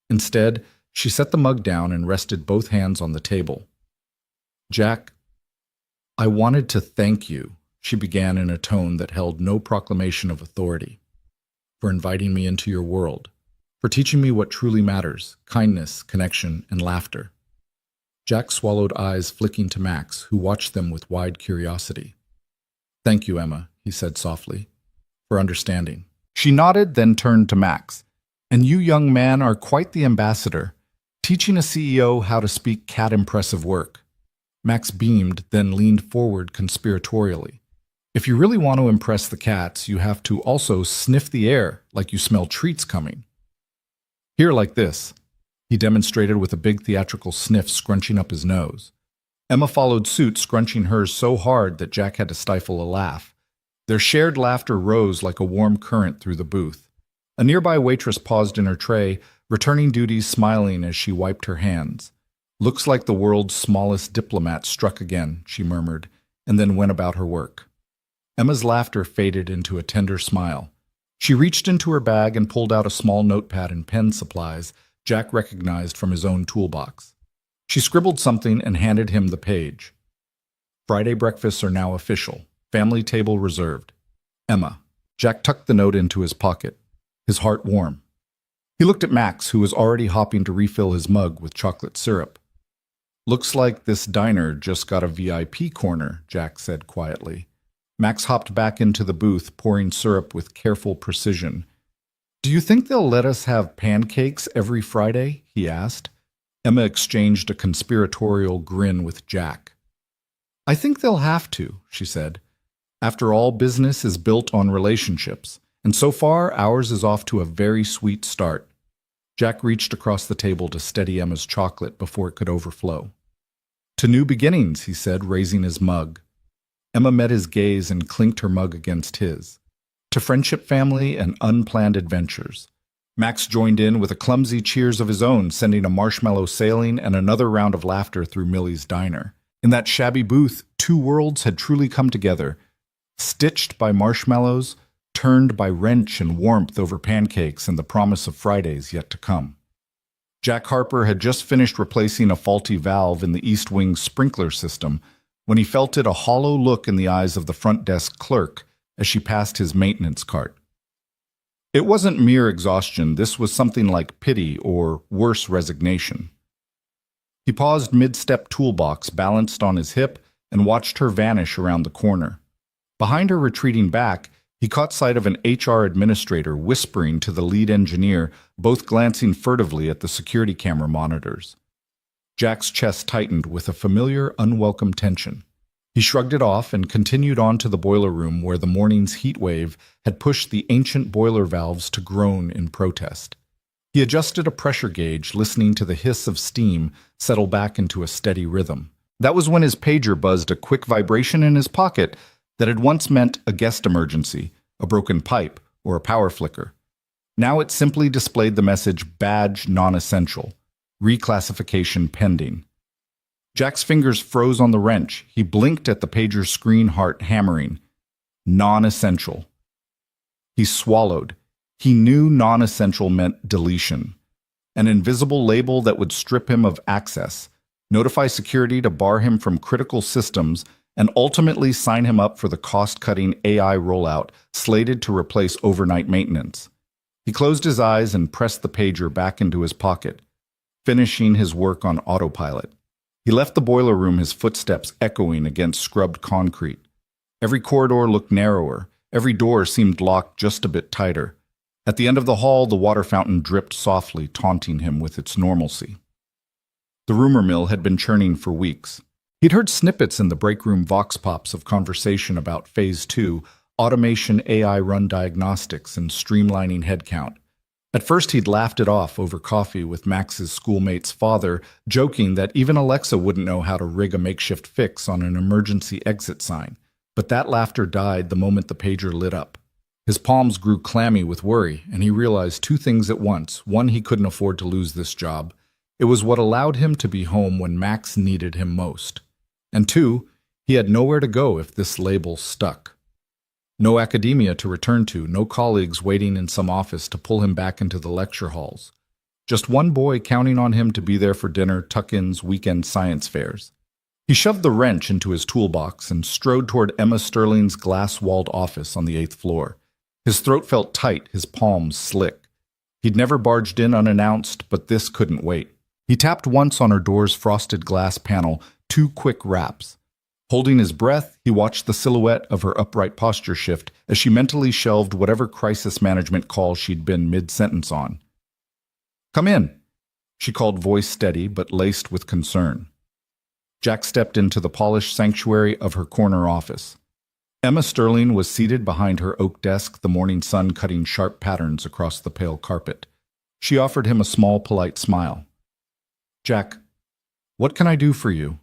Instead, she set the mug down and rested both hands on the table. "Jack, I wanted to thank you," she began in a tone that held no proclamation of authority, "for inviting me into your world, for teaching me what truly matters, kindness, connection, and laughter." Jack swallowed, eyes flicking to Max, who watched them with wide curiosity. "Thank you, Emma," he said softly, "for understanding." She nodded, then turned to Max. "And you, young man, are quite the ambassador, teaching a CEO how to speak cat-impressive work." Max beamed, then leaned forward conspiratorially. "If you really want to impress the cats, you have to also sniff the air like you smell treats coming. Here, like this." He demonstrated with a big theatrical sniff, scrunching up his nose. Emma followed suit, scrunching hers so hard that Jack had to stifle a laugh. Their shared laughter rose like a warm current through the booth. A nearby waitress paused in her tray, returning duties, smiling as she wiped her hands. "Looks like the world's smallest diplomat struck again," she murmured, and then went about her work. Emma's laughter faded into a tender smile. She reached into her bag and pulled out a small notepad and pen supplies Jack recognized from his own toolbox. She scribbled something and handed him the page. "Friday breakfasts are now official. Family table reserved. Emma. Jack tucked the note into his pocket, his heart warm. He looked at Max, who was already hopping to refill his mug with chocolate syrup. Looks like this diner just got a VIP corner, Jack said quietly. Max hopped back into the booth, pouring syrup with careful precision. Do you think they'll let us have pancakes every Friday? He asked. Emma exchanged a conspiratorial grin with Jack. I think they'll have to, she said. After all, business is built on relationships, and so far ours is off to a very sweet start. Jack reached across the table to steady Emma's chocolate before it could overflow. To new beginnings, he said, raising his mug. Emma met his gaze and clinked her mug against his. To friendship, family, and unplanned adventures. Max joined in with a clumsy cheers of his own, sending a marshmallow sailing and another round of laughter through Millie's diner. In that shabby booth, two worlds had truly come together, stitched by marshmallows, turned by wrench and warmth over pancakes and the promise of Fridays yet to come. Jack Harper had just finished replacing a faulty valve in the East Wing sprinkler system when he felt it a hollow look in the eyes of the front desk clerk as she passed his maintenance cart. It wasn't mere exhaustion, this was something like pity or, worse, resignation. He paused mid-step toolbox balanced on his hip and watched her vanish around the corner. Behind her retreating back, he caught sight of an HR administrator whispering to the lead engineer, both glancing furtively at the security camera monitors. Jack's chest tightened with a familiar, unwelcome tension. He shrugged it off and continued on to the boiler room where the morning's heat wave had pushed the ancient boiler valves to groan in protest. He adjusted a pressure gauge, listening to the hiss of steam settle back into a steady rhythm. That was when his pager buzzed a quick vibration in his pocket that had once meant a guest emergency, a broken pipe, or a power flicker. Now it simply displayed the message badge non-essential, reclassification pending. Jack's fingers froze on the wrench. He blinked at the pager's screen, heart hammering. Non-essential. He swallowed. He knew non-essential meant deletion. An invisible label that would strip him of access, notify security to bar him from critical systems, and ultimately sign him up for the cost-cutting AI rollout slated to replace overnight maintenance. He closed his eyes and pressed the pager back into his pocket, finishing his work on autopilot. He left the boiler room, his footsteps echoing against scrubbed concrete. Every corridor looked narrower. Every door seemed locked just a bit tighter. At the end of the hall, the water fountain dripped softly, taunting him with its normalcy. The rumor mill had been churning for weeks. He'd heard snippets in the break room vox pops of conversation about Phase 2, automation, AI-run diagnostics, and streamlining headcount. At first he'd laughed it off over coffee with Max's schoolmate's father, joking that even Alexa wouldn't know how to rig a makeshift fix on an emergency exit sign. But that laughter died the moment the pager lit up. His palms grew clammy with worry, and he realized two things at once. One, he couldn't afford to lose this job. It was what allowed him to be home when Max needed him most. And two, he had nowhere to go if this label stuck. No academia to return to, no colleagues waiting in some office to pull him back into the lecture halls. Just one boy counting on him to be there for dinner, tuck-ins, weekend science fairs. He shoved the wrench into his toolbox and strode toward Emma Sterling's glass-walled office on the 8th floor. His throat felt tight, his palms slick. He'd never barged in unannounced, but this couldn't wait. He tapped once on her door's frosted glass panel, 2 quick raps. Holding his breath, he watched the silhouette of her upright posture shift as she mentally shelved whatever crisis management call she'd been mid-sentence on. "Come in," she called, voice steady but laced with concern. Jack stepped into the polished sanctuary of her corner office. Emma Sterling was seated behind her oak desk, the morning sun cutting sharp patterns across the pale carpet. She offered him a small, polite smile. "Jack, what can I do for you?"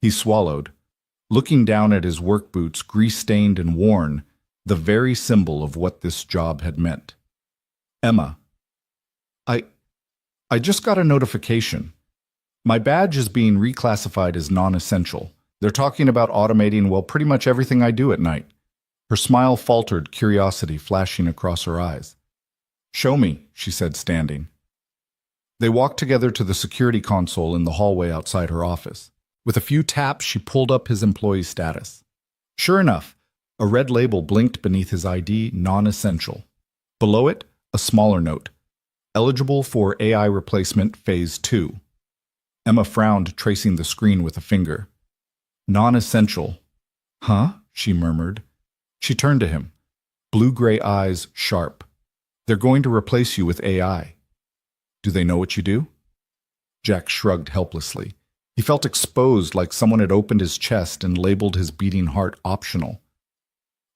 He swallowed, looking down at his work boots, grease-stained and worn, the very symbol of what this job had meant. "Emma, I just got a notification. My badge is being reclassified as non-essential. They're talking about automating, well, pretty much everything I do at night." Her smile faltered, curiosity flashing across her eyes. "Show me," she said, standing. They walked together to the security console in the hallway outside her office. With a few taps, she pulled up his employee status. Sure enough, a red label blinked beneath his ID, non-essential. Below it, a smaller note, eligible for AI replacement phase 2. Emma frowned, tracing the screen with a finger. Non-essential. Huh? She murmured. She turned to him, blue-gray eyes sharp. They're going to replace you with AI. Do they know what you do? Jack shrugged helplessly. He felt exposed, like someone had opened his chest and labeled his beating heart optional.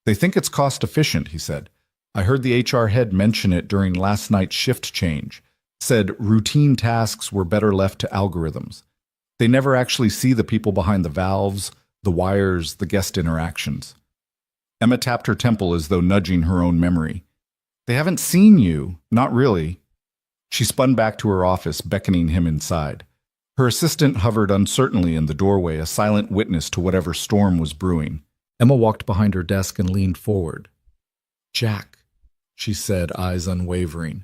They think it's cost-efficient, he said. I heard the HR head mention it during last night's shift change. Said routine tasks were better left to algorithms. They never actually see the people behind the valves, the wires, the guest interactions. Emma tapped her temple as though nudging her own memory. They haven't seen you, not really. She spun back to her office, beckoning him inside. Her assistant hovered uncertainly in the doorway, a silent witness to whatever storm was brewing. Emma walked behind her desk and leaned forward. Jack, she said, eyes unwavering.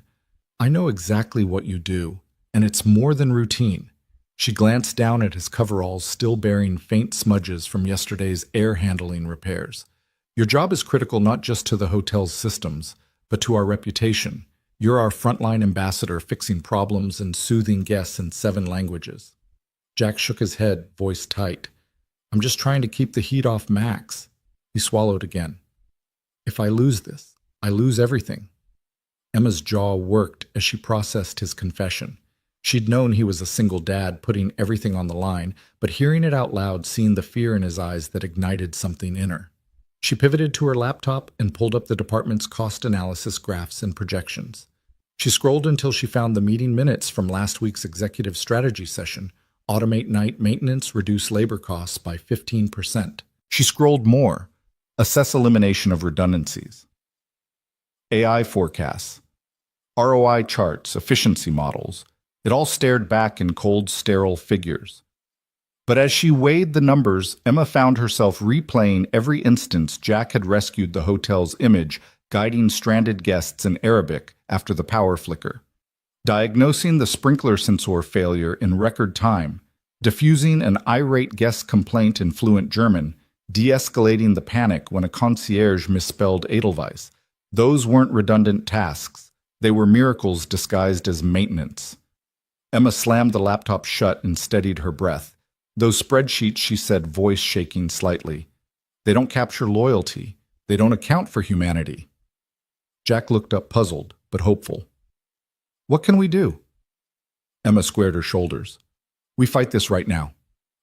I know exactly what you do, and it's more than routine. She glanced down at his coveralls, still bearing faint smudges from yesterday's air handling repairs. Your job is critical not just to the hotel's systems, but to our reputation. You're our frontline ambassador, fixing problems and soothing guests in 7 languages. Jack shook his head, voice tight. I'm just trying to keep the heat off Max. He swallowed again. If I lose this, I lose everything. Emma's jaw worked as she processed his confession. She'd known he was a single dad, putting everything on the line, but hearing it out loud, seeing the fear in his eyes that ignited something in her. She pivoted to her laptop and pulled up the department's cost analysis graphs and projections. She scrolled until she found the meeting minutes from last week's executive strategy session. Automate night maintenance, reduce labor costs by 15%. She scrolled more. Assess elimination of redundancies. AI forecasts. ROI charts, efficiency models. It all stared back in cold, sterile figures. But as she weighed the numbers, Emma found herself replaying every instance Jack had rescued the hotel's image, guiding stranded guests in Arabic after the power flicker, diagnosing the sprinkler sensor failure in record time, diffusing an irate guest complaint in fluent German, de-escalating the panic when a concierge misspelled Edelweiss. Those weren't redundant tasks. They were miracles disguised as maintenance. Emma slammed the laptop shut and steadied her breath. Those spreadsheets, she said, voice shaking slightly. They don't capture loyalty. They don't account for humanity. Jack looked up puzzled, but hopeful. What can we do? Emma squared her shoulders. We fight this right now.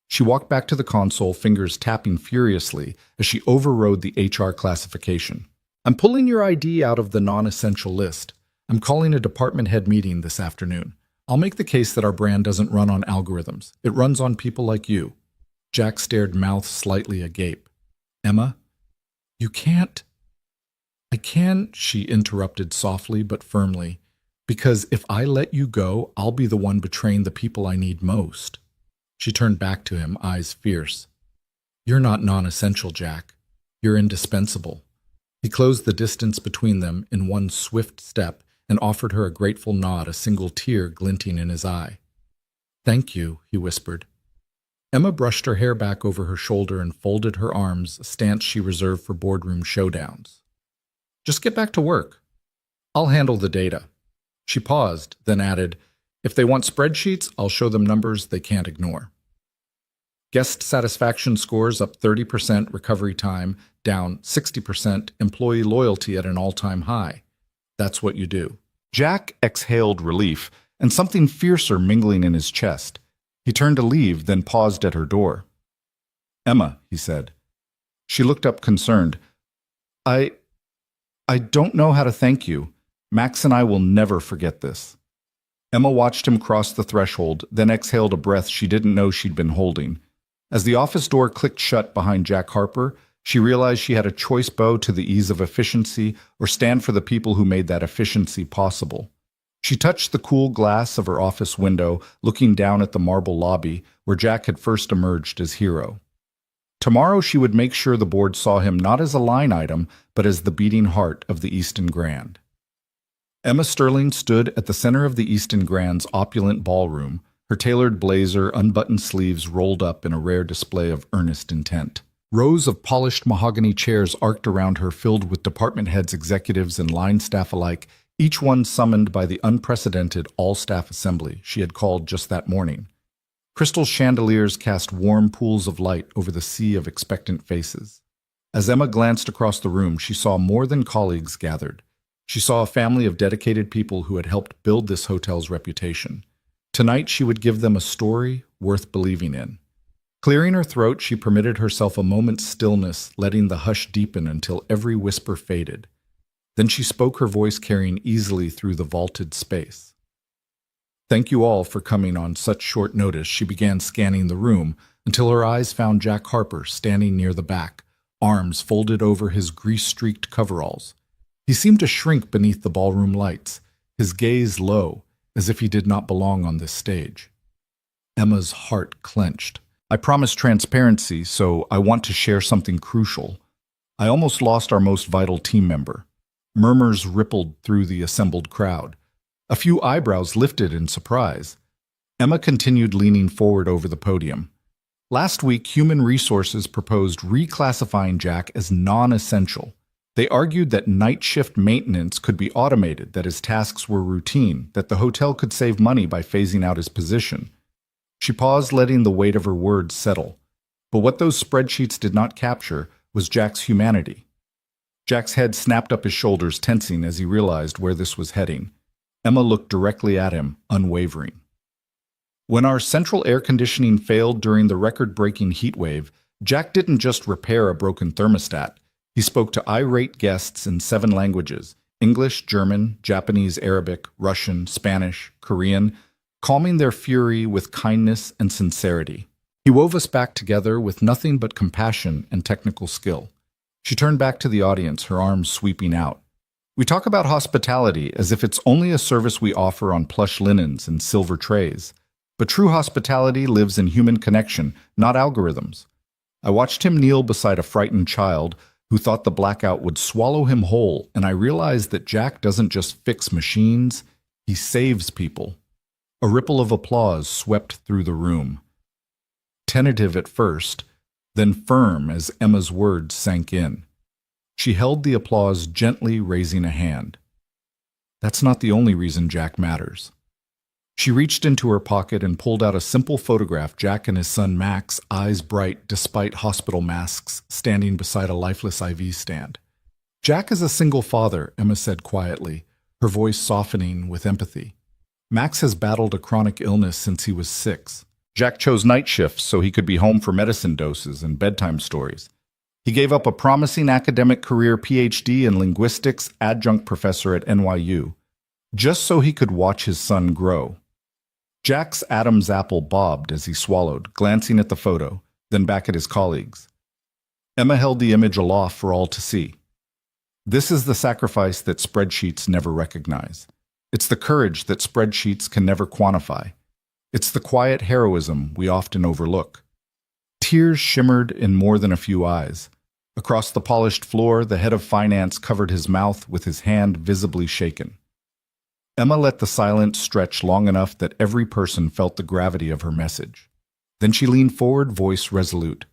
She walked back to the console, fingers tapping furiously as she overrode the HR classification. I'm pulling your ID out of the non-essential list. I'm calling a department head meeting this afternoon. I'll make the case that our brand doesn't run on algorithms. It runs on people like you. Jack stared, mouth slightly agape. Emma, you can't. I can, she interrupted softly but firmly, because if I let you go, I'll be the one betraying the people I need most. She turned back to him, eyes fierce. You're not non-essential, Jack. You're indispensable. He closed the distance between them in one swift step and offered her a grateful nod, a single tear glinting in his eye. Thank you, he whispered. Emma brushed her hair back over her shoulder and folded her arms, a stance she reserved for boardroom showdowns. Just get back to work. I'll handle the data. She paused, then added, if they want spreadsheets, I'll show them numbers they can't ignore. Guest satisfaction scores up 30%, recovery time down 60%, employee loyalty at an all-time high. That's what you do. Jack exhaled relief and something fiercer mingling in his chest. He turned to leave, then paused at her door. Emma, he said. She looked up concerned. I don't know how to thank you. Max and I will never forget this. Emma watched him cross the threshold, then exhaled a breath she didn't know she'd been holding. As the office door clicked shut behind Jack Harper, she realized she had a choice: bow to the ease of efficiency or stand for the people who made that efficiency possible. She touched the cool glass of her office window, looking down at the marble lobby where Jack had first emerged as hero. Tomorrow she would make sure the board saw him not as a line item, but as the beating heart of the Easton Grand. Emma Sterling stood at the center of the Easton Grand's opulent ballroom, her tailored blazer, unbuttoned sleeves rolled up in a rare display of earnest intent. Rows of polished mahogany chairs arced around her, filled with department heads, executives, and line staff alike, each one summoned by the unprecedented all-staff assembly she had called just that morning. Crystal chandeliers cast warm pools of light over the sea of expectant faces. As Emma glanced across the room, she saw more than colleagues gathered. She saw a family of dedicated people who had helped build this hotel's reputation. Tonight she would give them a story worth believing in. Clearing her throat, she permitted herself a moment's stillness, letting the hush deepen until every whisper faded. Then she spoke, her voice carrying easily through the vaulted space. "Thank you all for coming on such short notice." She began scanning the room until her eyes found Jack Harper standing near the back, arms folded over his grease-streaked coveralls. He seemed to shrink beneath the ballroom lights, his gaze low, as if he did not belong on this stage. Emma's heart clenched. "I promised transparency, so I want to share something crucial. I almost lost our most vital team member." Murmurs rippled through the assembled crowd. A few eyebrows lifted in surprise. Emma continued, leaning forward over the podium. "Last week, Human Resources proposed reclassifying Jack as non-essential. They argued that night shift maintenance could be automated, that his tasks were routine, that the hotel could save money by phasing out his position." She paused, letting the weight of her words settle. But what those spreadsheets did not capture was Jack's humanity. Jack's head snapped up his shoulders, tensing as he realized where this was heading. Emma looked directly at him, unwavering. "When our central air conditioning failed during the record-breaking heat wave, Jack didn't just repair a broken thermostat. He spoke to irate guests in 7 languages: English, German, Japanese, Arabic, Russian, Spanish, Korean, calming their fury with kindness and sincerity. He wove us back together with nothing but compassion and technical skill." She turned back to the audience, her arms sweeping out. "We talk about hospitality as if it's only a service we offer on plush linens and silver trays. But true hospitality lives in human connection, not algorithms." I watched him kneel beside a frightened child who thought the blackout would swallow him whole, and I realized that Jack doesn't just fix machines, he saves people. A ripple of applause swept through the room. Tentative at first, then firm as Emma's words sank in. She held the applause, gently raising a hand. "That's not the only reason Jack matters." She reached into her pocket and pulled out a simple photograph, Jack and his son Max, eyes bright despite hospital masks, standing beside a lifeless IV stand. "Jack is a single father," Emma said quietly, her voice softening with empathy. "Max has battled a chronic illness since he was 6. Jack chose night shifts so he could be home for medicine doses and bedtime stories. He gave up a promising academic career, PhD in linguistics, adjunct professor at NYU, just so he could watch his son grow." Jack's Adam's apple bobbed as he swallowed, glancing at the photo, then back at his colleagues. Emma held the image aloft for all to see. "This is the sacrifice that spreadsheets never recognize. It's the courage that spreadsheets can never quantify. It's the quiet heroism we often overlook." Tears shimmered in more than a few eyes. Across the polished floor, the head of finance covered his mouth with his hand visibly shaken. Emma let the silence stretch long enough that every person felt the gravity of her message. Then she leaned forward, voice resolute.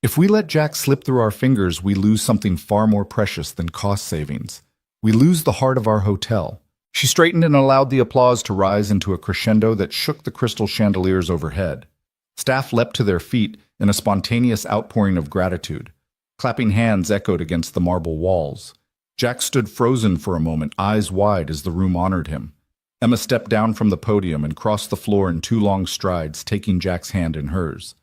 "If we let Jack slip through our fingers, we lose something far more precious than cost savings. We lose the heart of our hotel." She straightened and allowed the applause to rise into a crescendo that shook the crystal chandeliers overhead. Staff leapt to their feet in a spontaneous outpouring of gratitude. Clapping hands echoed against the marble walls. Jack stood frozen for a moment, eyes wide as the room honored him. Emma stepped down from the podium and crossed the floor in 2 long strides, taking Jack's hand in hers.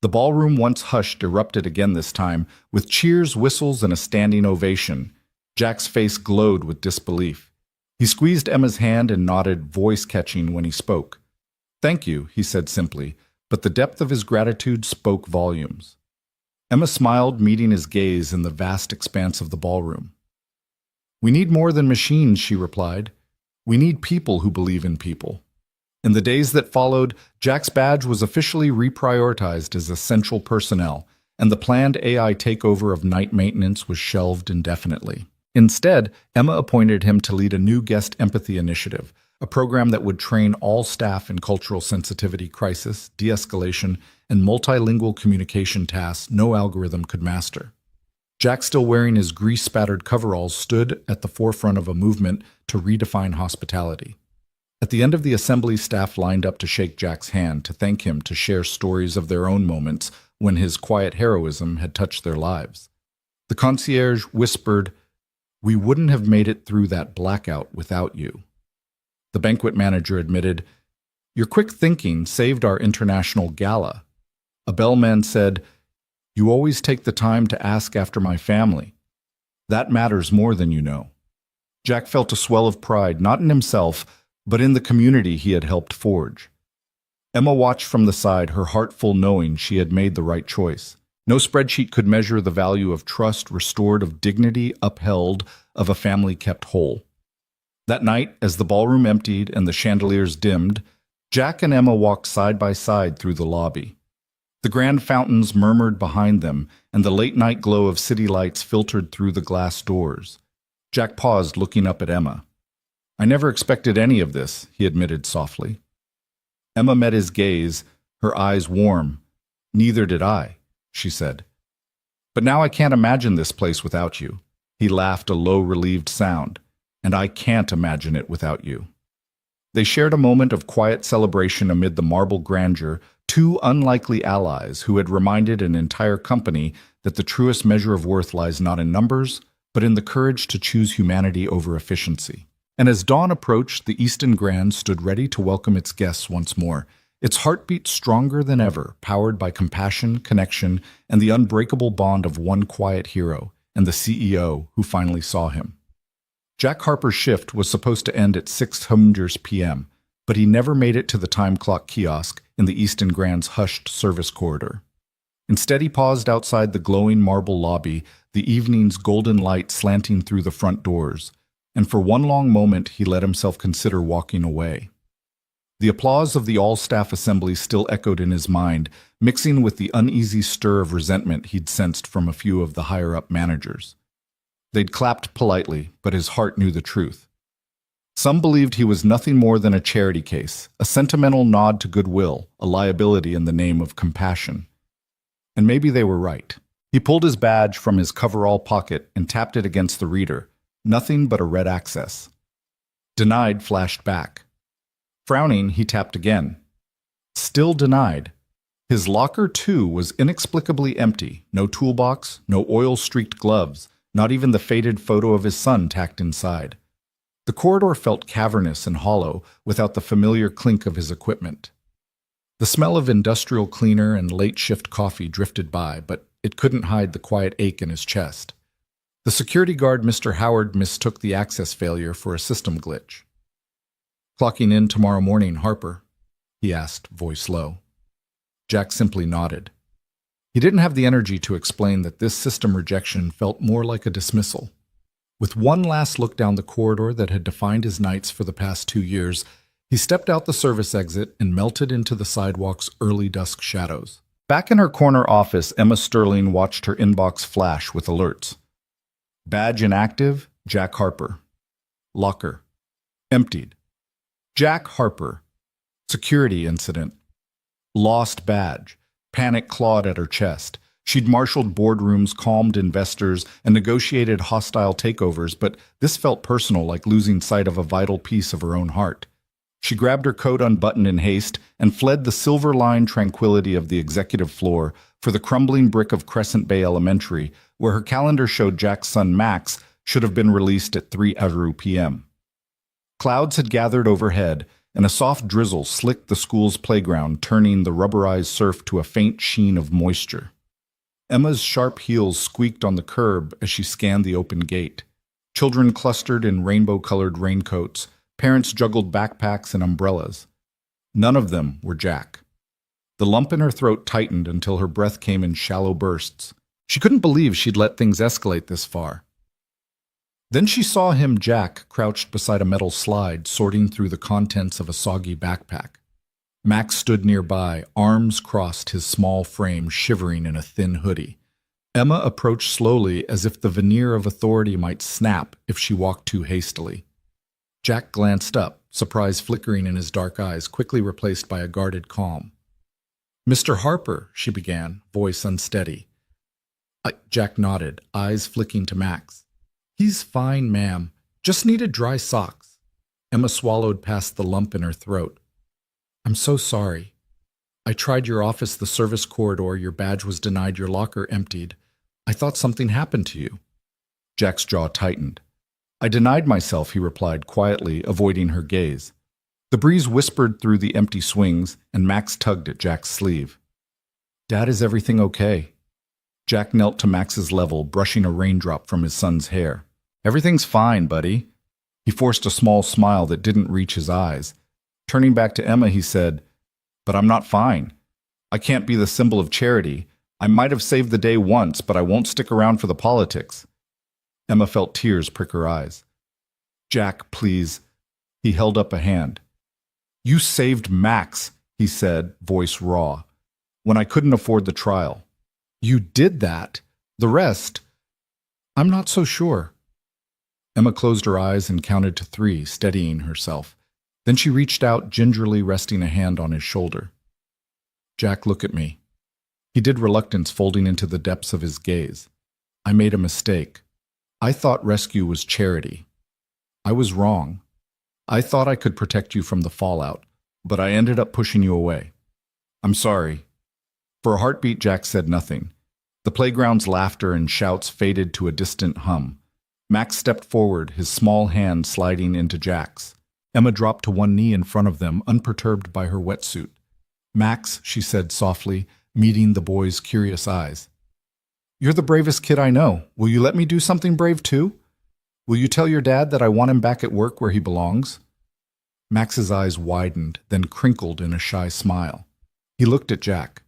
The ballroom, once hushed, erupted again this time, with cheers, whistles, and a standing ovation. Jack's face glowed with disbelief. He squeezed Emma's hand and nodded, voice catching when he spoke. "Thank you," he said simply, but the depth of his gratitude spoke volumes. Emma smiled, meeting his gaze in the vast expanse of the ballroom. "We need more than machines," she replied. "We need people who believe in people." In the days that followed, Jack's badge was officially reprioritized as essential personnel, and the planned AI takeover of night maintenance was shelved indefinitely. Instead, Emma appointed him to lead a new guest empathy initiative, a program that would train all staff in cultural sensitivity, crisis, de-escalation, and multilingual communication tasks no algorithm could master. Jack, still wearing his grease-spattered coveralls, stood at the forefront of a movement to redefine hospitality. At the end of the assembly, staff lined up to shake Jack's hand, to thank him, to share stories of their own moments when his quiet heroism had touched their lives. The concierge whispered, "We wouldn't have made it through that blackout without you." The banquet manager admitted, "Your quick thinking saved our international gala." A bellman said, "You always take the time to ask after my family. That matters more than you know." Jack felt a swell of pride, not in himself, but in the community he had helped forge. Emma watched from the side, her heart full, knowing she had made the right choice. No spreadsheet could measure the value of trust restored, of dignity upheld, of a family kept whole. That night, as the ballroom emptied and the chandeliers dimmed, Jack and Emma walked side by side through the lobby. The grand fountains murmured behind them, and the late-night glow of city lights filtered through the glass doors. Jack paused, looking up at Emma. "I never expected any of this," he admitted softly. Emma met his gaze, her eyes warm. "Neither did I," she said. "But now I can't imagine this place without you." He laughed, a low, relieved sound. "And I can't imagine it without you." They shared a moment of quiet celebration amid the marble grandeur, two unlikely allies who had reminded an entire company that the truest measure of worth lies not in numbers, but in the courage to choose humanity over efficiency. And as dawn approached, the Easton Grand stood ready to welcome its guests once more, its heartbeat stronger than ever, powered by compassion, connection, and the unbreakable bond of one quiet hero and the CEO who finally saw him. Jack Harper's shift was supposed to end at 6:00 p.m., but he never made it to the time clock kiosk in the Easton Grand's hushed service corridor. Instead, he paused outside the glowing marble lobby, the evening's golden light slanting through the front doors, and for one long moment he let himself consider walking away. The applause of the all-staff assembly still echoed in his mind, mixing with the uneasy stir of resentment he'd sensed from a few of the higher-up managers. They'd clapped politely, but his heart knew the truth. Some believed he was nothing more than a charity case, a sentimental nod to goodwill, a liability in the name of compassion. And maybe they were right. He pulled his badge from his coverall pocket and tapped it against the reader. Nothing but a red access. Denied flashed back. Frowning, he tapped again. Still denied. His locker, too, was inexplicably empty. No toolbox, no oil-streaked gloves, not even the faded photo of his son tacked inside. The corridor felt cavernous and hollow without the familiar clink of his equipment. The smell of industrial cleaner and late-shift coffee drifted by, but it couldn't hide the quiet ache in his chest. The security guard, Mr. Howard, mistook the access failure for a system glitch. "Clocking in tomorrow morning, Harper?" he asked, voice low. Jack simply nodded. He didn't have the energy to explain that this system rejection felt more like a dismissal. With one last look down the corridor that had defined his nights for the past 2 years, he stepped out the service exit and melted into the sidewalk's early dusk shadows. Back in her corner office, Emma Sterling watched her inbox flash with alerts. Badge inactive, Jack Harper. Locker. Emptied. Jack Harper. Security incident. Lost badge. Panic clawed at her chest. She'd marshaled boardrooms, calmed investors, and negotiated hostile takeovers, but this felt personal, like losing sight of a vital piece of her own heart. She grabbed her coat unbuttoned in haste and fled the silver-lined tranquility of the executive floor for the crumbling brick of Crescent Bay Elementary, where her calendar showed Jack's son Max should have been released at 3:00 p.m. Clouds had gathered overhead, and a soft drizzle slicked the school's playground, turning the rubberized surf to a faint sheen of moisture. Emma's sharp heels squeaked on the curb as she scanned the open gate. Children clustered in rainbow-colored raincoats. Parents juggled backpacks and umbrellas. None of them were Jack. The lump in her throat tightened until her breath came in shallow bursts. She couldn't believe she'd let things escalate this far. Then she saw him, Jack, crouched beside a metal slide, sorting through the contents of a soggy backpack. Max stood nearby, arms crossed, his small frame shivering in a thin hoodie. Emma approached slowly, as if the veneer of authority might snap if she walked too hastily. Jack glanced up, surprise flickering in his dark eyes, quickly replaced by a guarded calm. Mr. Harper, she began, voice unsteady. Jack nodded, eyes flicking to Max. He's fine, ma'am. Just needed dry socks. Emma swallowed past the lump in her throat. I'm so sorry. I tried your office, the service corridor, your badge was denied, your locker emptied. I thought something happened to you. Jack's jaw tightened. I denied myself, he replied quietly, avoiding her gaze. The breeze whispered through the empty swings, and Max tugged at Jack's sleeve. Dad, is everything okay? Jack knelt to Max's level, brushing a raindrop from his son's hair. Everything's fine, buddy. He forced a small smile that didn't reach his eyes. Turning back to Emma, he said, But I'm not fine. I can't be the symbol of charity. I might have saved the day once, but I won't stick around for the politics. Emma felt tears prick her eyes. Jack, please. He held up a hand. You saved Max, he said, voice raw, when I couldn't afford the trial. You did that. The rest, I'm not so sure. Emma closed her eyes and counted to 3, steadying herself. Then she reached out, gingerly resting a hand on his shoulder. Jack, look at me. He did reluctance, folding into the depths of his gaze. I made a mistake. I thought rescue was charity. I was wrong. I thought I could protect you from the fallout, but I ended up pushing you away. I'm sorry. For a heartbeat, Jack said nothing. The playground's laughter and shouts faded to a distant hum. Max stepped forward, his small hand sliding into Jack's. Emma dropped to one knee in front of them, unperturbed by her wetsuit. Max, she said softly, meeting the boy's curious eyes. You're the bravest kid I know. Will you let me do something brave too? Will you tell your dad that I want him back at work where he belongs? Max's eyes widened, then crinkled in a shy smile. He looked at Jack.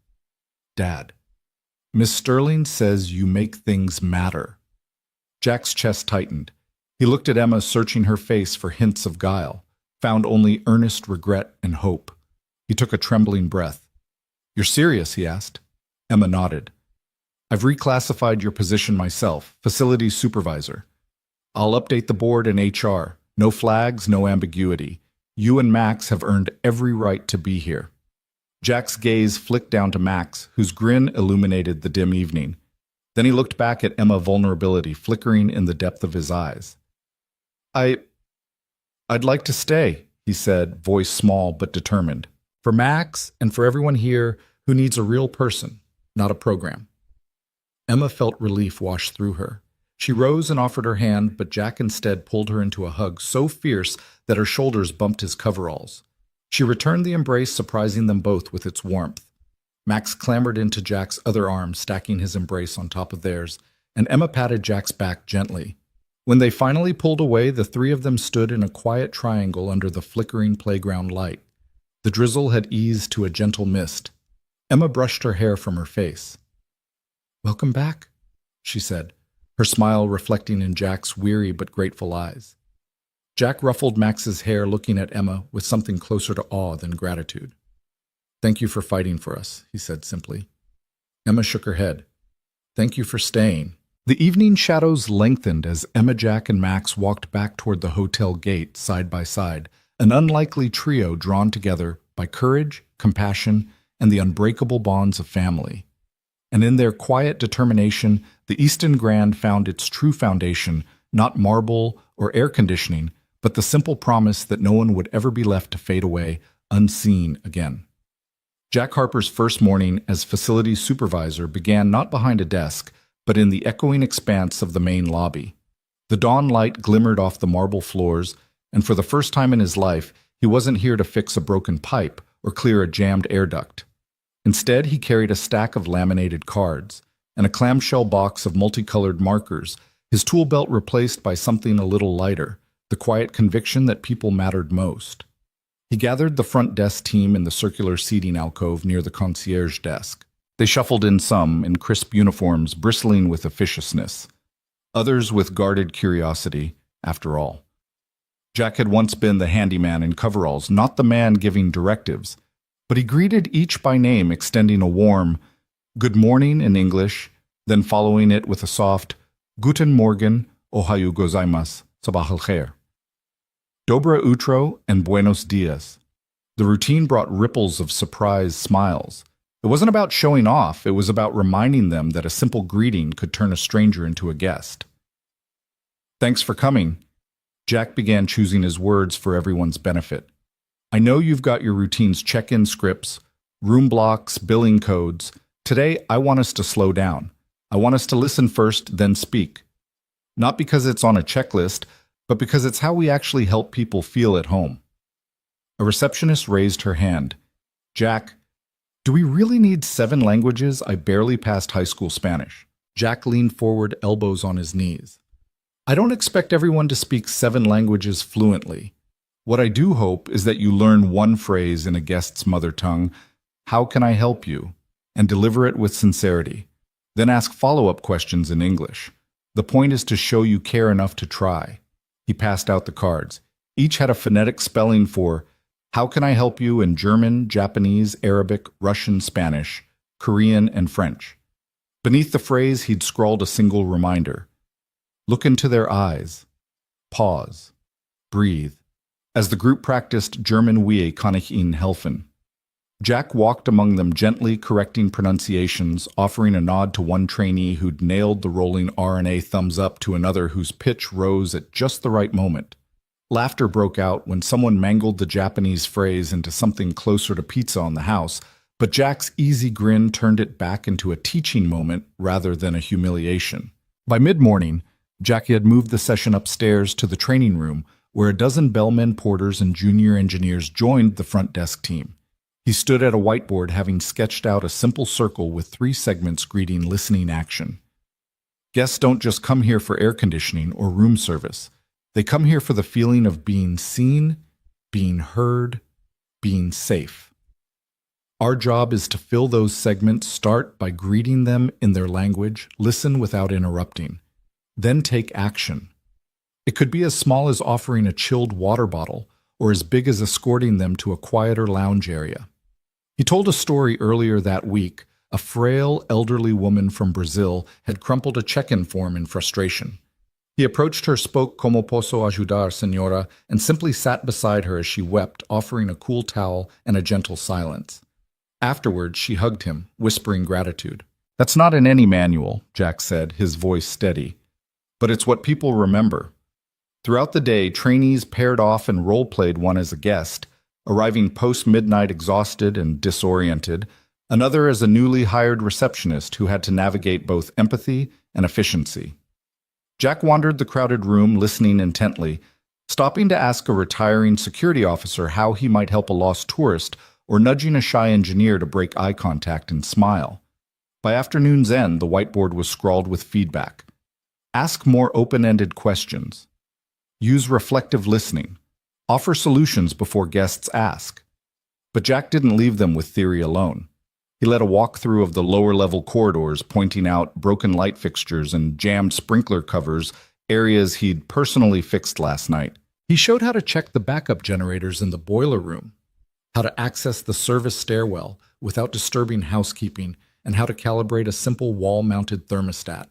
Dad, Miss Sterling says you make things matter. Jack's chest tightened. He looked at Emma, searching her face for hints of guile, found only earnest regret and hope. He took a trembling breath. You're serious, he asked. Emma nodded. I've reclassified your position myself, facilities supervisor. I'll update the board and HR. No flags, no ambiguity. You and Max have earned every right to be here. Jack's gaze flicked down to Max, whose grin illuminated the dim evening. Then he looked back at Emma, vulnerability flickering in the depth of his eyes. I'd like to stay, he said, voice small but determined. For Max and for everyone here who needs a real person, not a program. Emma felt relief wash through her. She rose and offered her hand, but Jack instead pulled her into a hug so fierce that her shoulders bumped his coveralls. She returned the embrace, surprising them both with its warmth. Max clambered into Jack's other arm, stacking his embrace on top of theirs, and Emma patted Jack's back gently. When they finally pulled away, the 3 of them stood in a quiet triangle under the flickering playground light. The drizzle had eased to a gentle mist. Emma brushed her hair from her face. Welcome back, she said, her smile reflecting in Jack's weary but grateful eyes. Jack ruffled Max's hair, looking at Emma with something closer to awe than gratitude. Thank you for fighting for us, he said simply. Emma shook her head. Thank you for staying. The evening shadows lengthened as Emma, Jack, and Max walked back toward the hotel gate side by side, an unlikely trio drawn together by courage, compassion, and the unbreakable bonds of family. And in their quiet determination, the Easton Grand found its true foundation, not marble or air conditioning, but the simple promise that no one would ever be left to fade away unseen again. Jack Harper's first morning as facilities supervisor began not behind a desk, but in the echoing expanse of the main lobby. The dawn light glimmered off the marble floors, and for the first time in his life, he wasn't here to fix a broken pipe or clear a jammed air duct. Instead, he carried a stack of laminated cards and a clamshell box of multicolored markers, his tool belt replaced by something a little lighter, the quiet conviction that people mattered most. He gathered the front desk team in the circular seating alcove near the concierge desk. They shuffled in, some in crisp uniforms bristling with officiousness, others with guarded curiosity, after all. Jack had once been the handyman in coveralls, not the man giving directives, but he greeted each by name, extending a warm good morning in English, then following it with a soft Guten Morgen, Ohayo gozaimasu, Sabah al-Khair. Dobra utro and buenos dias. The routine brought ripples of surprised smiles. It wasn't about showing off, it was about reminding them that a simple greeting could turn a stranger into a guest. Thanks for coming. Jack began choosing his words for everyone's benefit. I know you've got your routines, check-in scripts, room blocks, billing codes. Today, I want us to slow down. I want us to listen first, then speak. Not because it's on a checklist, but because it's how we actually help people feel at home. A receptionist raised her hand. Jack, do we really need 7 languages? I barely passed high school Spanish. Jack leaned forward, elbows on his knees. I don't expect everyone to speak 7 languages fluently. What I do hope is that you learn one phrase in a guest's mother tongue, how can I help you, and deliver it with sincerity. Then ask follow-up questions in English. The point is to show you care enough to try. He passed out the cards. Each had a phonetic spelling for how can I help you in German, Japanese, Arabic, Russian, Spanish, Korean, and French. Beneath the phrase, he'd scrawled a single reminder. Look into their eyes. Pause. Breathe. As the group practiced German Wie kann ich Ihnen helfen. Jack walked among them gently, correcting pronunciations, offering a nod to one trainee who'd nailed the rolling R and A thumbs up to another whose pitch rose at just the right moment. Laughter broke out when someone mangled the Japanese phrase into something closer to pizza on the house, but Jack's easy grin turned it back into a teaching moment rather than a humiliation. By mid-morning, Jackie had moved the session upstairs to the training room, where a dozen bellmen, porters, and junior engineers joined the front desk team. He stood at a whiteboard having sketched out a simple circle with 3 segments greeting listening action. Guests don't just come here for air conditioning or room service. They come here for the feeling of being seen, being heard, being safe. Our job is to fill those segments, start by greeting them in their language, listen without interrupting, then take action. It could be as small as offering a chilled water bottle or as big as escorting them to a quieter lounge area. He told a story earlier that week. A frail, elderly woman from Brazil had crumpled a check-in form in frustration. He approached her, spoke "Como posso ajudar, señora," and simply sat beside her as she wept, offering a cool towel and a gentle silence. Afterwards, she hugged him, whispering gratitude. That's not in any manual, Jack said, his voice steady. But it's what people remember. Throughout the day, trainees paired off and role-played one as a guest, arriving post-midnight exhausted and disoriented, another as a newly hired receptionist who had to navigate both empathy and efficiency. Jack wandered the crowded room, listening intently, stopping to ask a retiring security officer how he might help a lost tourist or nudging a shy engineer to break eye contact and smile. By afternoon's end, the whiteboard was scrawled with feedback. Ask more open-ended questions. Use reflective listening. Offer solutions before guests ask. But Jack didn't leave them with theory alone. He led a walkthrough of the lower-level corridors, pointing out broken light fixtures and jammed sprinkler covers, areas he'd personally fixed last night. He showed how to check the backup generators in the boiler room, how to access the service stairwell without disturbing housekeeping, and how to calibrate a simple wall-mounted thermostat.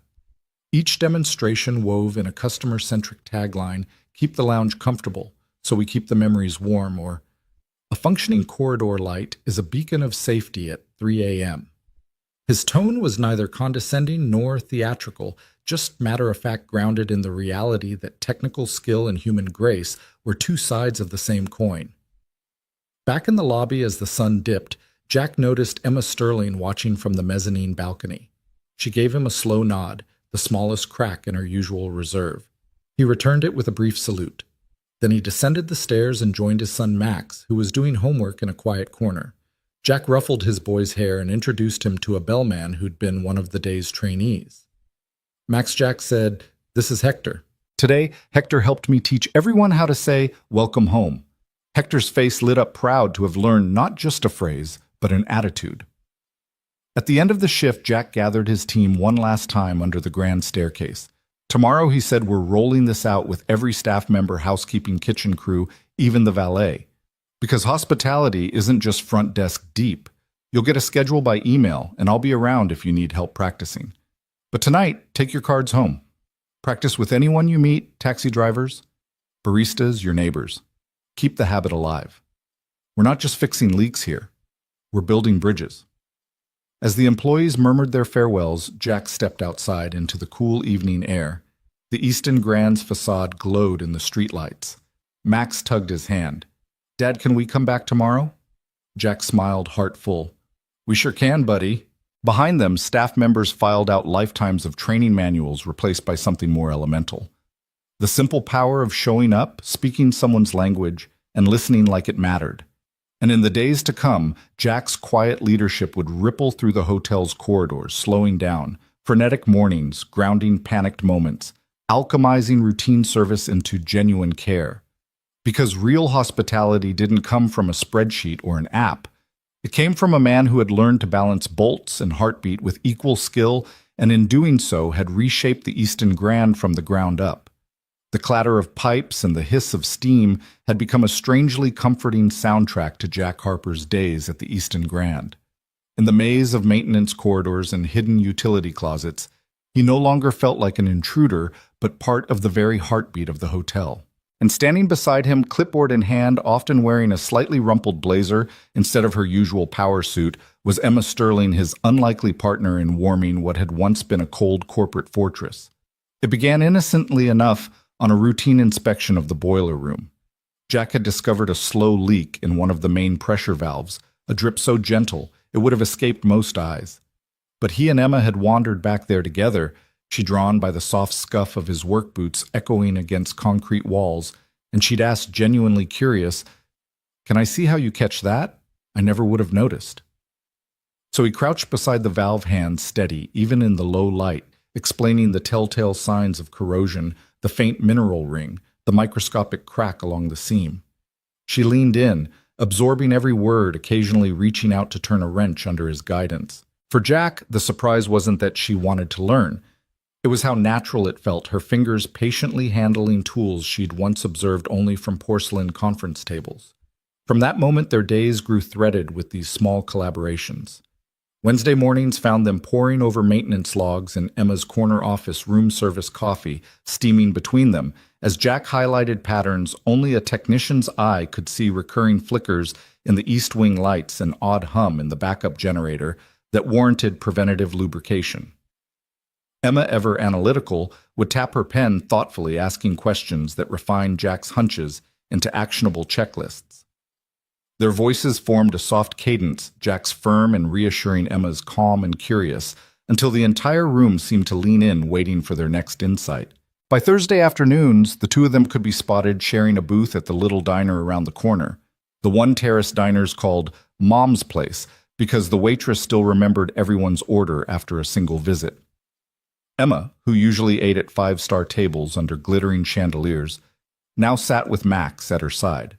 Each demonstration wove in a customer-centric tagline, "Keep the lounge comfortable, so we keep the memories warm," or "A functioning corridor light is a beacon of safety at 3 a.m. His tone was neither condescending nor theatrical, just matter-of-fact grounded in the reality that technical skill and human grace were 2 sides of the same coin. Back in the lobby as the sun dipped, Jack noticed Emma Sterling watching from the mezzanine balcony. She gave him a slow nod, the smallest crack in her usual reserve. He returned it with a brief salute. Then he descended the stairs and joined his son Max, who was doing homework in a quiet corner. Jack ruffled his boy's hair and introduced him to a bellman who'd been one of the day's trainees. Max Jack said, "This is Hector. Today, Hector helped me teach everyone how to say, 'Welcome home.'" Hector's face lit up, proud to have learned not just a phrase, but an attitude. At the end of the shift, Jack gathered his team one last time under the grand staircase. Tomorrow, he said, we're rolling this out with every staff member, housekeeping, kitchen crew, even the valet. Because hospitality isn't just front desk deep. You'll get a schedule by email, and I'll be around if you need help practicing. But tonight, take your cards home. Practice with anyone you meet, taxi drivers, baristas, your neighbors. Keep the habit alive. We're not just fixing leaks here. We're building bridges. As the employees murmured their farewells, Jack stepped outside into the cool evening air. The Easton Grand's facade glowed in the streetlights. Max tugged his hand. "Dad, can we come back tomorrow?" Jack smiled, heart full. "We sure can, buddy." Behind them, staff members filed out lifetimes of training manuals replaced by something more elemental. The simple power of showing up, speaking someone's language, and listening like it mattered. And in the days to come, Jack's quiet leadership would ripple through the hotel's corridors, slowing down, frenetic mornings, grounding panicked moments, alchemizing routine service into genuine care. Because real hospitality didn't come from a spreadsheet or an app. It came from a man who had learned to balance bolts and heartbeat with equal skill, and in doing so had reshaped the Easton Grand from the ground up. The clatter of pipes and the hiss of steam had become a strangely comforting soundtrack to Jack Harper's days at the Easton Grand. In the maze of maintenance corridors and hidden utility closets, he no longer felt like an intruder, but part of the very heartbeat of the hotel. And standing beside him, clipboard in hand, often wearing a slightly rumpled blazer instead of her usual power suit, was Emma Sterling, his unlikely partner in warming what had once been a cold corporate fortress. It began innocently enough on a routine inspection of the boiler room. Jack had discovered a slow leak in one of the main pressure valves, a drip so gentle it would have escaped most eyes. But he and Emma had wandered back there together, she drawn by the soft scuff of his work boots echoing against concrete walls, and she'd asked, genuinely curious, "Can I see how you catch that? I never would have noticed." So he crouched beside the valve hand, steady, even in the low light, explaining the telltale signs of corrosion, the faint mineral ring, the microscopic crack along the seam. She leaned in, absorbing every word, occasionally reaching out to turn a wrench under his guidance. For Jack, the surprise wasn't that she wanted to learn. It was how natural it felt, her fingers patiently handling tools she'd once observed only from porcelain conference tables. From that moment, their days grew threaded with these small collaborations. Wednesday mornings found them poring over maintenance logs and Emma's corner office room service coffee steaming between them, as Jack highlighted patterns only a technician's eye could see, recurring flickers in the east wing lights and odd hum in the backup generator that warranted preventative lubrication. Emma, ever analytical, would tap her pen thoughtfully, asking questions that refined Jack's hunches into actionable checklists. Their voices formed a soft cadence, Jack's firm and reassuring, Emma's calm and curious, until the entire room seemed to lean in, waiting for their next insight. By Thursday afternoons, the two of them could be spotted sharing a booth at the little diner around the corner. The one-terrace diners called Mom's Place, because the waitress still remembered everyone's order after a single visit. Emma, who usually ate at five-star tables under glittering chandeliers, now sat with Max at her side,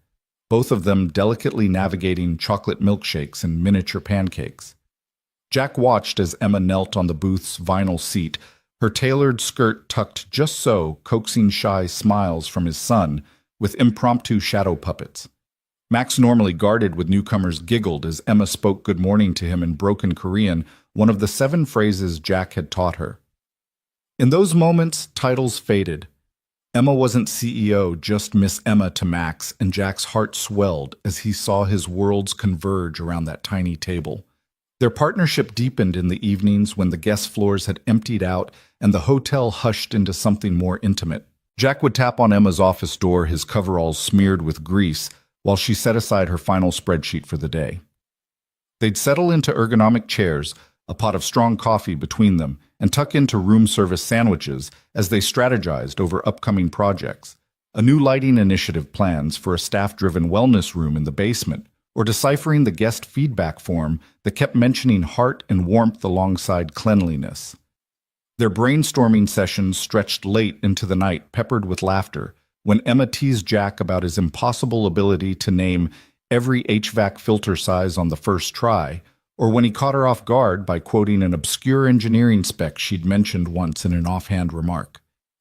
both of them delicately navigating chocolate milkshakes and miniature pancakes. Jack watched as Emma knelt on the booth's vinyl seat, her tailored skirt tucked just so, coaxing shy smiles from his son with impromptu shadow puppets. Max, normally guarded with newcomers, giggled as Emma spoke good morning to him in broken Korean, one of the 7 phrases Jack had taught her. In those moments, titles faded. Emma wasn't CEO, just Miss Emma to Max, and Jack's heart swelled as he saw his worlds converge around that tiny table. Their partnership deepened in the evenings when the guest floors had emptied out and the hotel hushed into something more intimate. Jack would tap on Emma's office door, his coveralls smeared with grease, while she set aside her final spreadsheet for the day. They'd settle into ergonomic chairs, a pot of strong coffee between them, and tuck into room service sandwiches as they strategized over upcoming projects, a new lighting initiative, plans for a staff-driven wellness room in the basement, or deciphering the guest feedback form that kept mentioning heart and warmth alongside cleanliness. Their brainstorming sessions stretched late into the night, peppered with laughter, when Emma teased Jack about his impossible ability to name every HVAC filter size on the first try, or when he caught her off guard by quoting an obscure engineering spec she'd mentioned once in an offhand remark.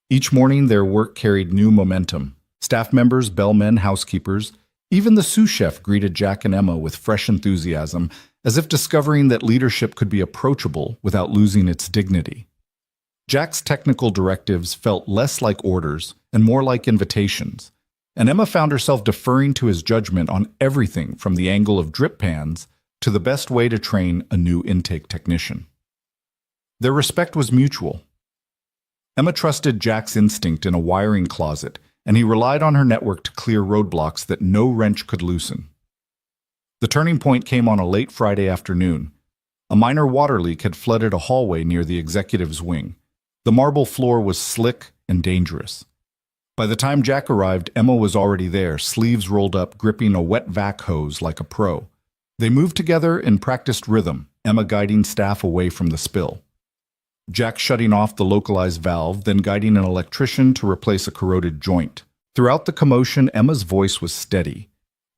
Each morning, their work carried new momentum. Staff members, bellmen, housekeepers, even the sous chef greeted Jack and Emma with fresh enthusiasm, as if discovering that leadership could be approachable without losing its dignity. Jack's technical directives felt less like orders and more like invitations, and Emma found herself deferring to his judgment on everything from the angle of drip pans to the best way to train a new intake technician. Their respect was mutual. Emma trusted Jack's instinct in a wiring closet, and he relied on her network to clear roadblocks that no wrench could loosen. The turning point came on a late Friday afternoon. A minor water leak had flooded a hallway near the executive's wing. The marble floor was slick and dangerous. By the time Jack arrived, Emma was already there, sleeves rolled up, gripping a wet vac hose like a pro. They moved together in practiced rhythm, Emma guiding staff away from the spill. Jack shutting off the localized valve, then guiding an electrician to replace a corroded joint. Throughout the commotion, Emma's voice was steady.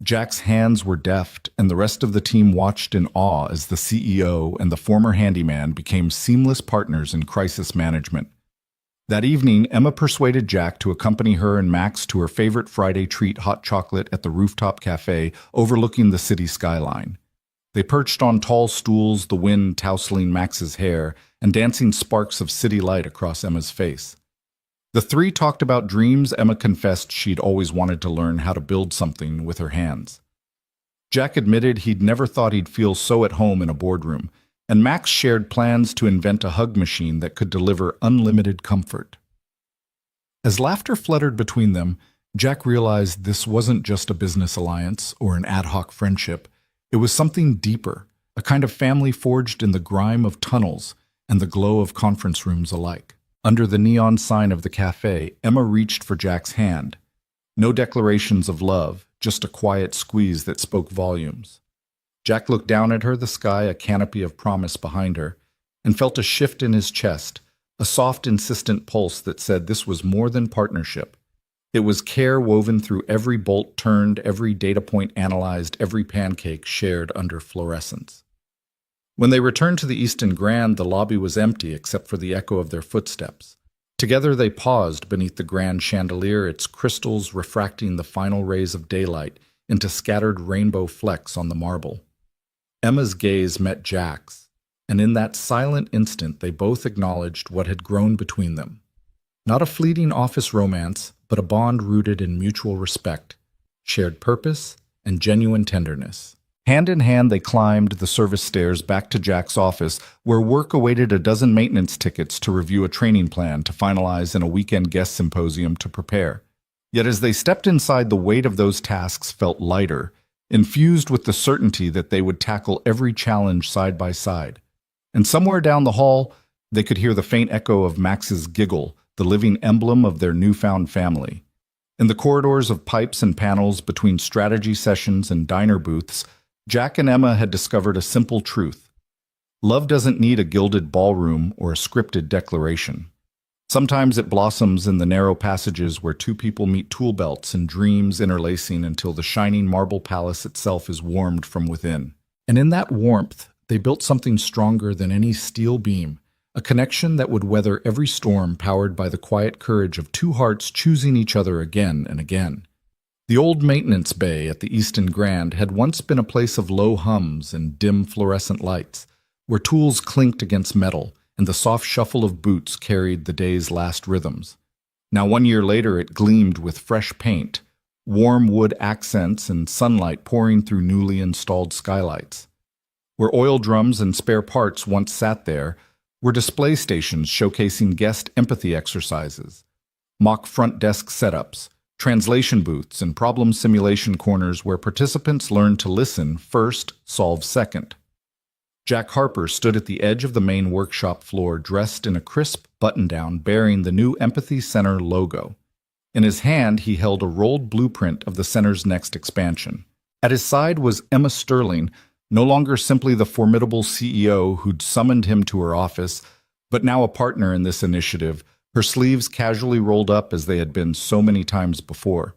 Jack's hands were deft, and the rest of the team watched in awe as the CEO and the former handyman became seamless partners in crisis management. That evening, Emma persuaded Jack to accompany her and Max to her favorite Friday treat, hot chocolate at the rooftop cafe overlooking the city skyline. They perched on tall stools, the wind tousling Max's hair and dancing sparks of city light across Emma's face. The three talked about dreams. Emma confessed she'd always wanted to learn how to build something with her hands. Jack admitted he'd never thought he'd feel so at home in a boardroom, and Max shared plans to invent a hug machine that could deliver unlimited comfort. As laughter fluttered between them, Jack realized this wasn't just a business alliance or an ad hoc friendship. It was something deeper, a kind of family forged in the grime of tunnels and the glow of conference rooms alike. Under the neon sign of the cafe, Emma reached for Jack's hand. No declarations of love, just a quiet squeeze that spoke volumes. Jack looked down at her, the sky a canopy of promise behind her, and felt a shift in his chest, a soft, insistent pulse that said this was more than partnership. It was care woven through every bolt turned, every data point analyzed, every pancake shared under fluorescence. When they returned to the Easton Grand, the lobby was empty except for the echo of their footsteps. Together they paused beneath the grand chandelier, its crystals refracting the final rays of daylight into scattered rainbow flecks on the marble. Emma's gaze met Jack's, and in that silent instant they both acknowledged what had grown between them. Not a fleeting office romance, but a bond rooted in mutual respect, shared purpose, and genuine tenderness. Hand in hand, they climbed the service stairs back to Jack's office, where work awaited a dozen maintenance tickets to review a training plan to finalize and a weekend guest symposium to prepare. Yet as they stepped inside, the weight of those tasks felt lighter, infused with the certainty that they would tackle every challenge side by side. And somewhere down the hall, they could hear the faint echo of Max's giggle, the living emblem of their newfound family. In the corridors of pipes and panels between strategy sessions and diner booths, Jack and Emma had discovered a simple truth. Love doesn't need a gilded ballroom or a scripted declaration. Sometimes it blossoms in the narrow passages where two people meet, tool belts and dreams interlacing until the shining marble palace itself is warmed from within. And in that warmth, they built something stronger than any steel beam, a connection that would weather every storm, powered by the quiet courage of two hearts choosing each other again and again. The old maintenance bay at the Easton Grand had once been a place of low hums and dim fluorescent lights, where tools clinked against metal and the soft shuffle of boots carried the day's last rhythms. Now 1 year later it gleamed with fresh paint, warm wood accents and sunlight pouring through newly installed skylights. Where oil drums and spare parts once sat there were display stations showcasing guest empathy exercises, mock front desk setups, translation booths, and problem simulation corners where participants learned to listen first, solve second. Jack Harper stood at the edge of the main workshop floor, dressed in a crisp button-down bearing the new Empathy Center logo. In his hand, he held a rolled blueprint of the center's next expansion. At his side was Emma Sterling, no longer simply the formidable CEO who'd summoned him to her office, but now a partner in this initiative, her sleeves casually rolled up as they had been so many times before.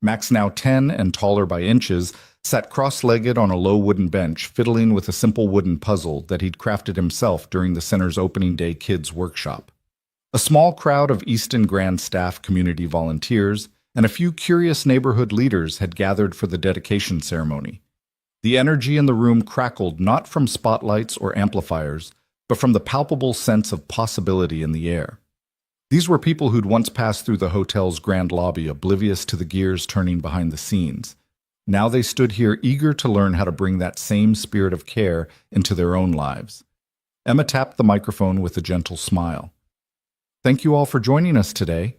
Max, now 10 and taller by inches, sat cross-legged on a low wooden bench, fiddling with a simple wooden puzzle that he'd crafted himself during the center's opening day kids' workshop. A small crowd of Easton Grand staff, community volunteers, and a few curious neighborhood leaders had gathered for the dedication ceremony. The energy in the room crackled not from spotlights or amplifiers, but from the palpable sense of possibility in the air. These were people who'd once passed through the hotel's grand lobby, oblivious to the gears turning behind the scenes. Now they stood here eager to learn how to bring that same spirit of care into their own lives. Emma tapped the microphone with a gentle smile. "Thank you all for joining us today."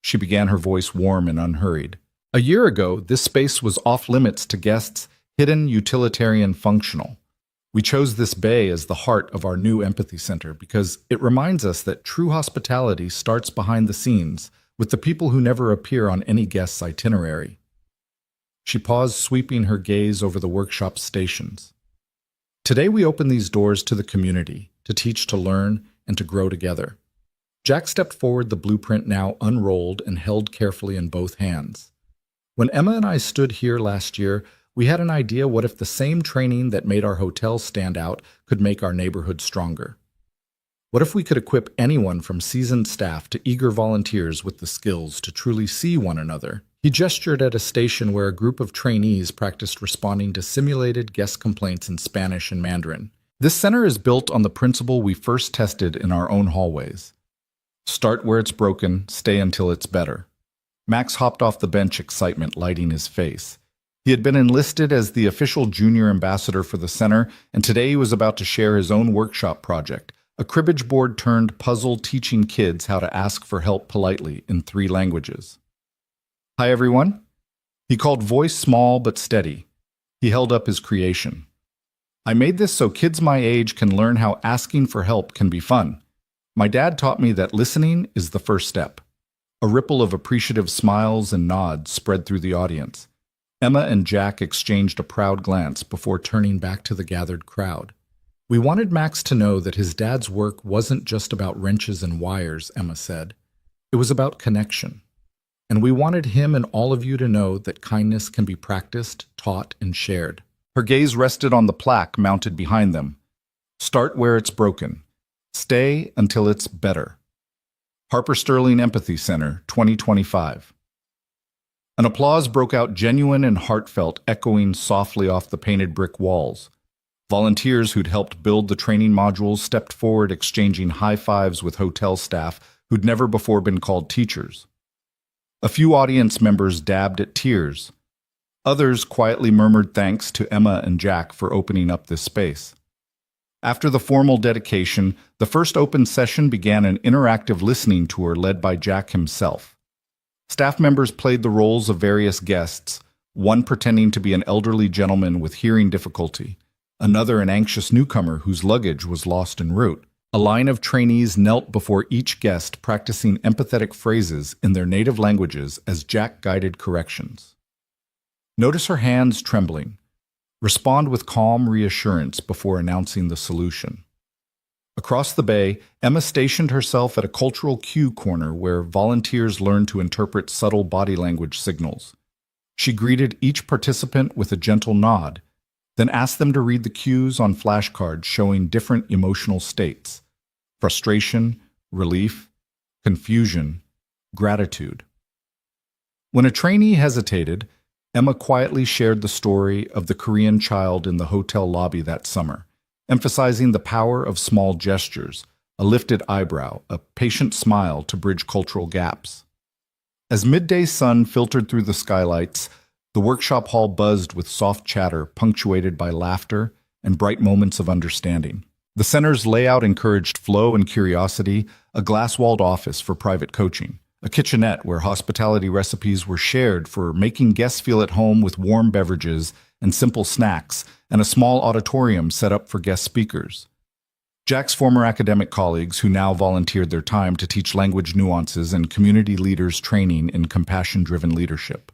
She began, her voice warm and unhurried. "A year ago, this space was off limits to guests, hidden, utilitarian, functional. We chose this bay as the heart of our new empathy center because it reminds us that true hospitality starts behind the scenes, with the people who never appear on any guest's itinerary." She paused, sweeping her gaze over the workshop stations. "Today we open these doors to the community, to teach, to learn, and to grow together." Jack stepped forward, the blueprint now unrolled and held carefully in both hands. "When Emma and I stood here last year, we had an idea: what if the same training that made our hotel stand out could make our neighborhood stronger? What if we could equip anyone from seasoned staff to eager volunteers with the skills to truly see one another?" He gestured at a station where a group of trainees practiced responding to simulated guest complaints in Spanish and Mandarin. "This center is built on the principle we first tested in our own hallways. Start where it's broken, stay until it's better." Max hopped off the bench, excitement lighting his face. He had been enlisted as the official junior ambassador for the center, and today he was about to share his own workshop project, a cribbage board turned puzzle teaching kids how to ask for help politely in 3 languages. "Hi, everyone." He called, voice small but steady. He held up his creation. "I made this so kids my age can learn how asking for help can be fun. My dad taught me that listening is the first step." A ripple of appreciative smiles and nods spread through the audience. Emma and Jack exchanged a proud glance before turning back to the gathered crowd. "We wanted Max to know that his dad's work wasn't just about wrenches and wires," Emma said. "It was about connection. And we wanted him and all of you to know that kindness can be practiced, taught, and shared." Her gaze rested on the plaque mounted behind them. "Start where it's broken. Stay until it's better. Harper Sterling Empathy Center, 2025. An applause broke out, genuine and heartfelt, echoing softly off the painted brick walls. Volunteers who'd helped build the training modules stepped forward, exchanging high fives with hotel staff who'd never before been called teachers. A few audience members dabbed at tears. Others quietly murmured thanks to Emma and Jack for opening up this space. After the formal dedication, the first open session began an interactive listening tour led by Jack himself. Staff members played the roles of various guests, one pretending to be an elderly gentleman with hearing difficulty, another an anxious newcomer whose luggage was lost en route. A line of trainees knelt before each guest, practicing empathetic phrases in their native languages as Jack guided corrections. Notice her hands trembling. Respond with calm reassurance before announcing the solution. Across the bay, Emma stationed herself at a cultural cue corner where volunteers learned to interpret subtle body language signals. She greeted each participant with a gentle nod, then asked them to read the cues on flashcards showing different emotional states: frustration, relief, confusion, gratitude. When a trainee hesitated, Emma quietly shared the story of the Korean child in the hotel lobby that summer, emphasizing the power of small gestures, a lifted eyebrow, a patient smile to bridge cultural gaps. As midday sun filtered through the skylights, the workshop hall buzzed with soft chatter punctuated by laughter and bright moments of understanding. The center's layout encouraged flow and curiosity, a glass-walled office for private coaching, a kitchenette where hospitality recipes were shared for making guests feel at home with warm beverages and simple snacks, and a small auditorium set up for guest speakers. Jack's former academic colleagues, who now volunteered their time to teach language nuances and community leaders training in compassion-driven leadership.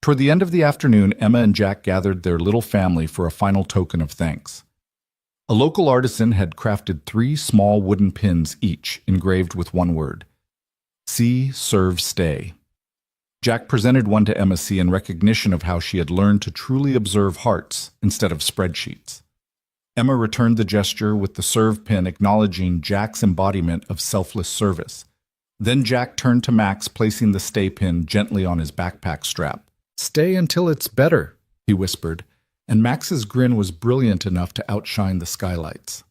Toward the end of the afternoon, Emma and Jack gathered their little family for a final token of thanks. A local artisan had crafted 3 small wooden pins each, engraved with one word: See, Serve, Stay. Jack presented one to Emma C. in recognition of how she had learned to truly observe hearts instead of spreadsheets. Emma returned the gesture with the serve pin, acknowledging Jack's embodiment of selfless service. Then Jack turned to Max, placing the stay pin gently on his backpack strap. "Stay until it's better," he whispered, and Max's grin was brilliant enough to outshine the skylights.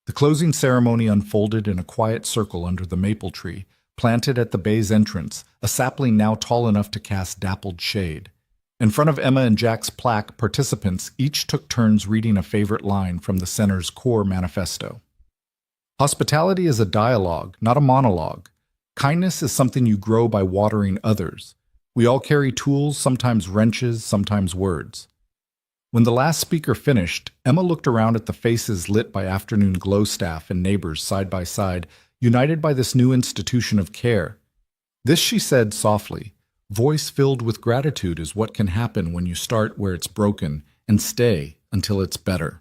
The closing ceremony unfolded in a quiet circle under the maple tree, planted at the bay's entrance, a sapling now tall enough to cast dappled shade. In front of Emma and Jack's plaque, participants each took turns reading a favorite line from the center's core manifesto. Hospitality is a dialogue, not a monologue. Kindness is something you grow by watering others. We all carry tools, sometimes wrenches, sometimes words. When the last speaker finished, Emma looked around at the faces lit by afternoon glow staff and neighbors side by side, united by this new institution of care. This, she said softly, voice filled with gratitude is what can happen when you start where it's broken and stay until it's better.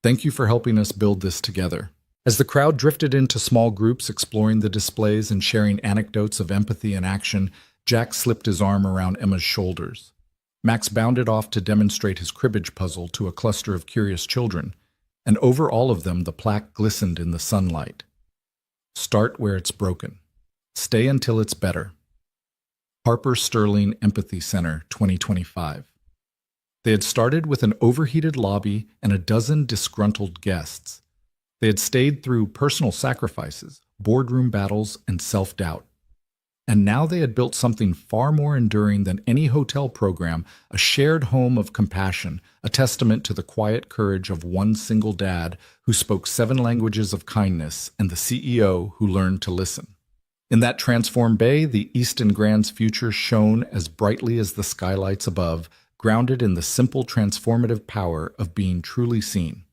Thank you for helping us build this together. As the crowd drifted into small groups exploring the displays and sharing anecdotes of empathy and action, Jack slipped his arm around Emma's shoulders. Max bounded off to demonstrate his cribbage puzzle to a cluster of curious children, and over all of them the plaque glistened in the sunlight. Start where it's broken. Stay until it's better. Harper Sterling Empathy Center, 2025. They had started with an overheated lobby and a dozen disgruntled guests. They had stayed through personal sacrifices, boardroom battles, and self-doubt. And now they had built something far more enduring than any hotel program, a shared home of compassion, a testament to the quiet courage of one single dad who spoke 7 languages of kindness and the CEO who learned to listen. In that transformed bay, the Easton Grand's future shone as brightly as the skylights above, grounded in the simple transformative power of being truly seen.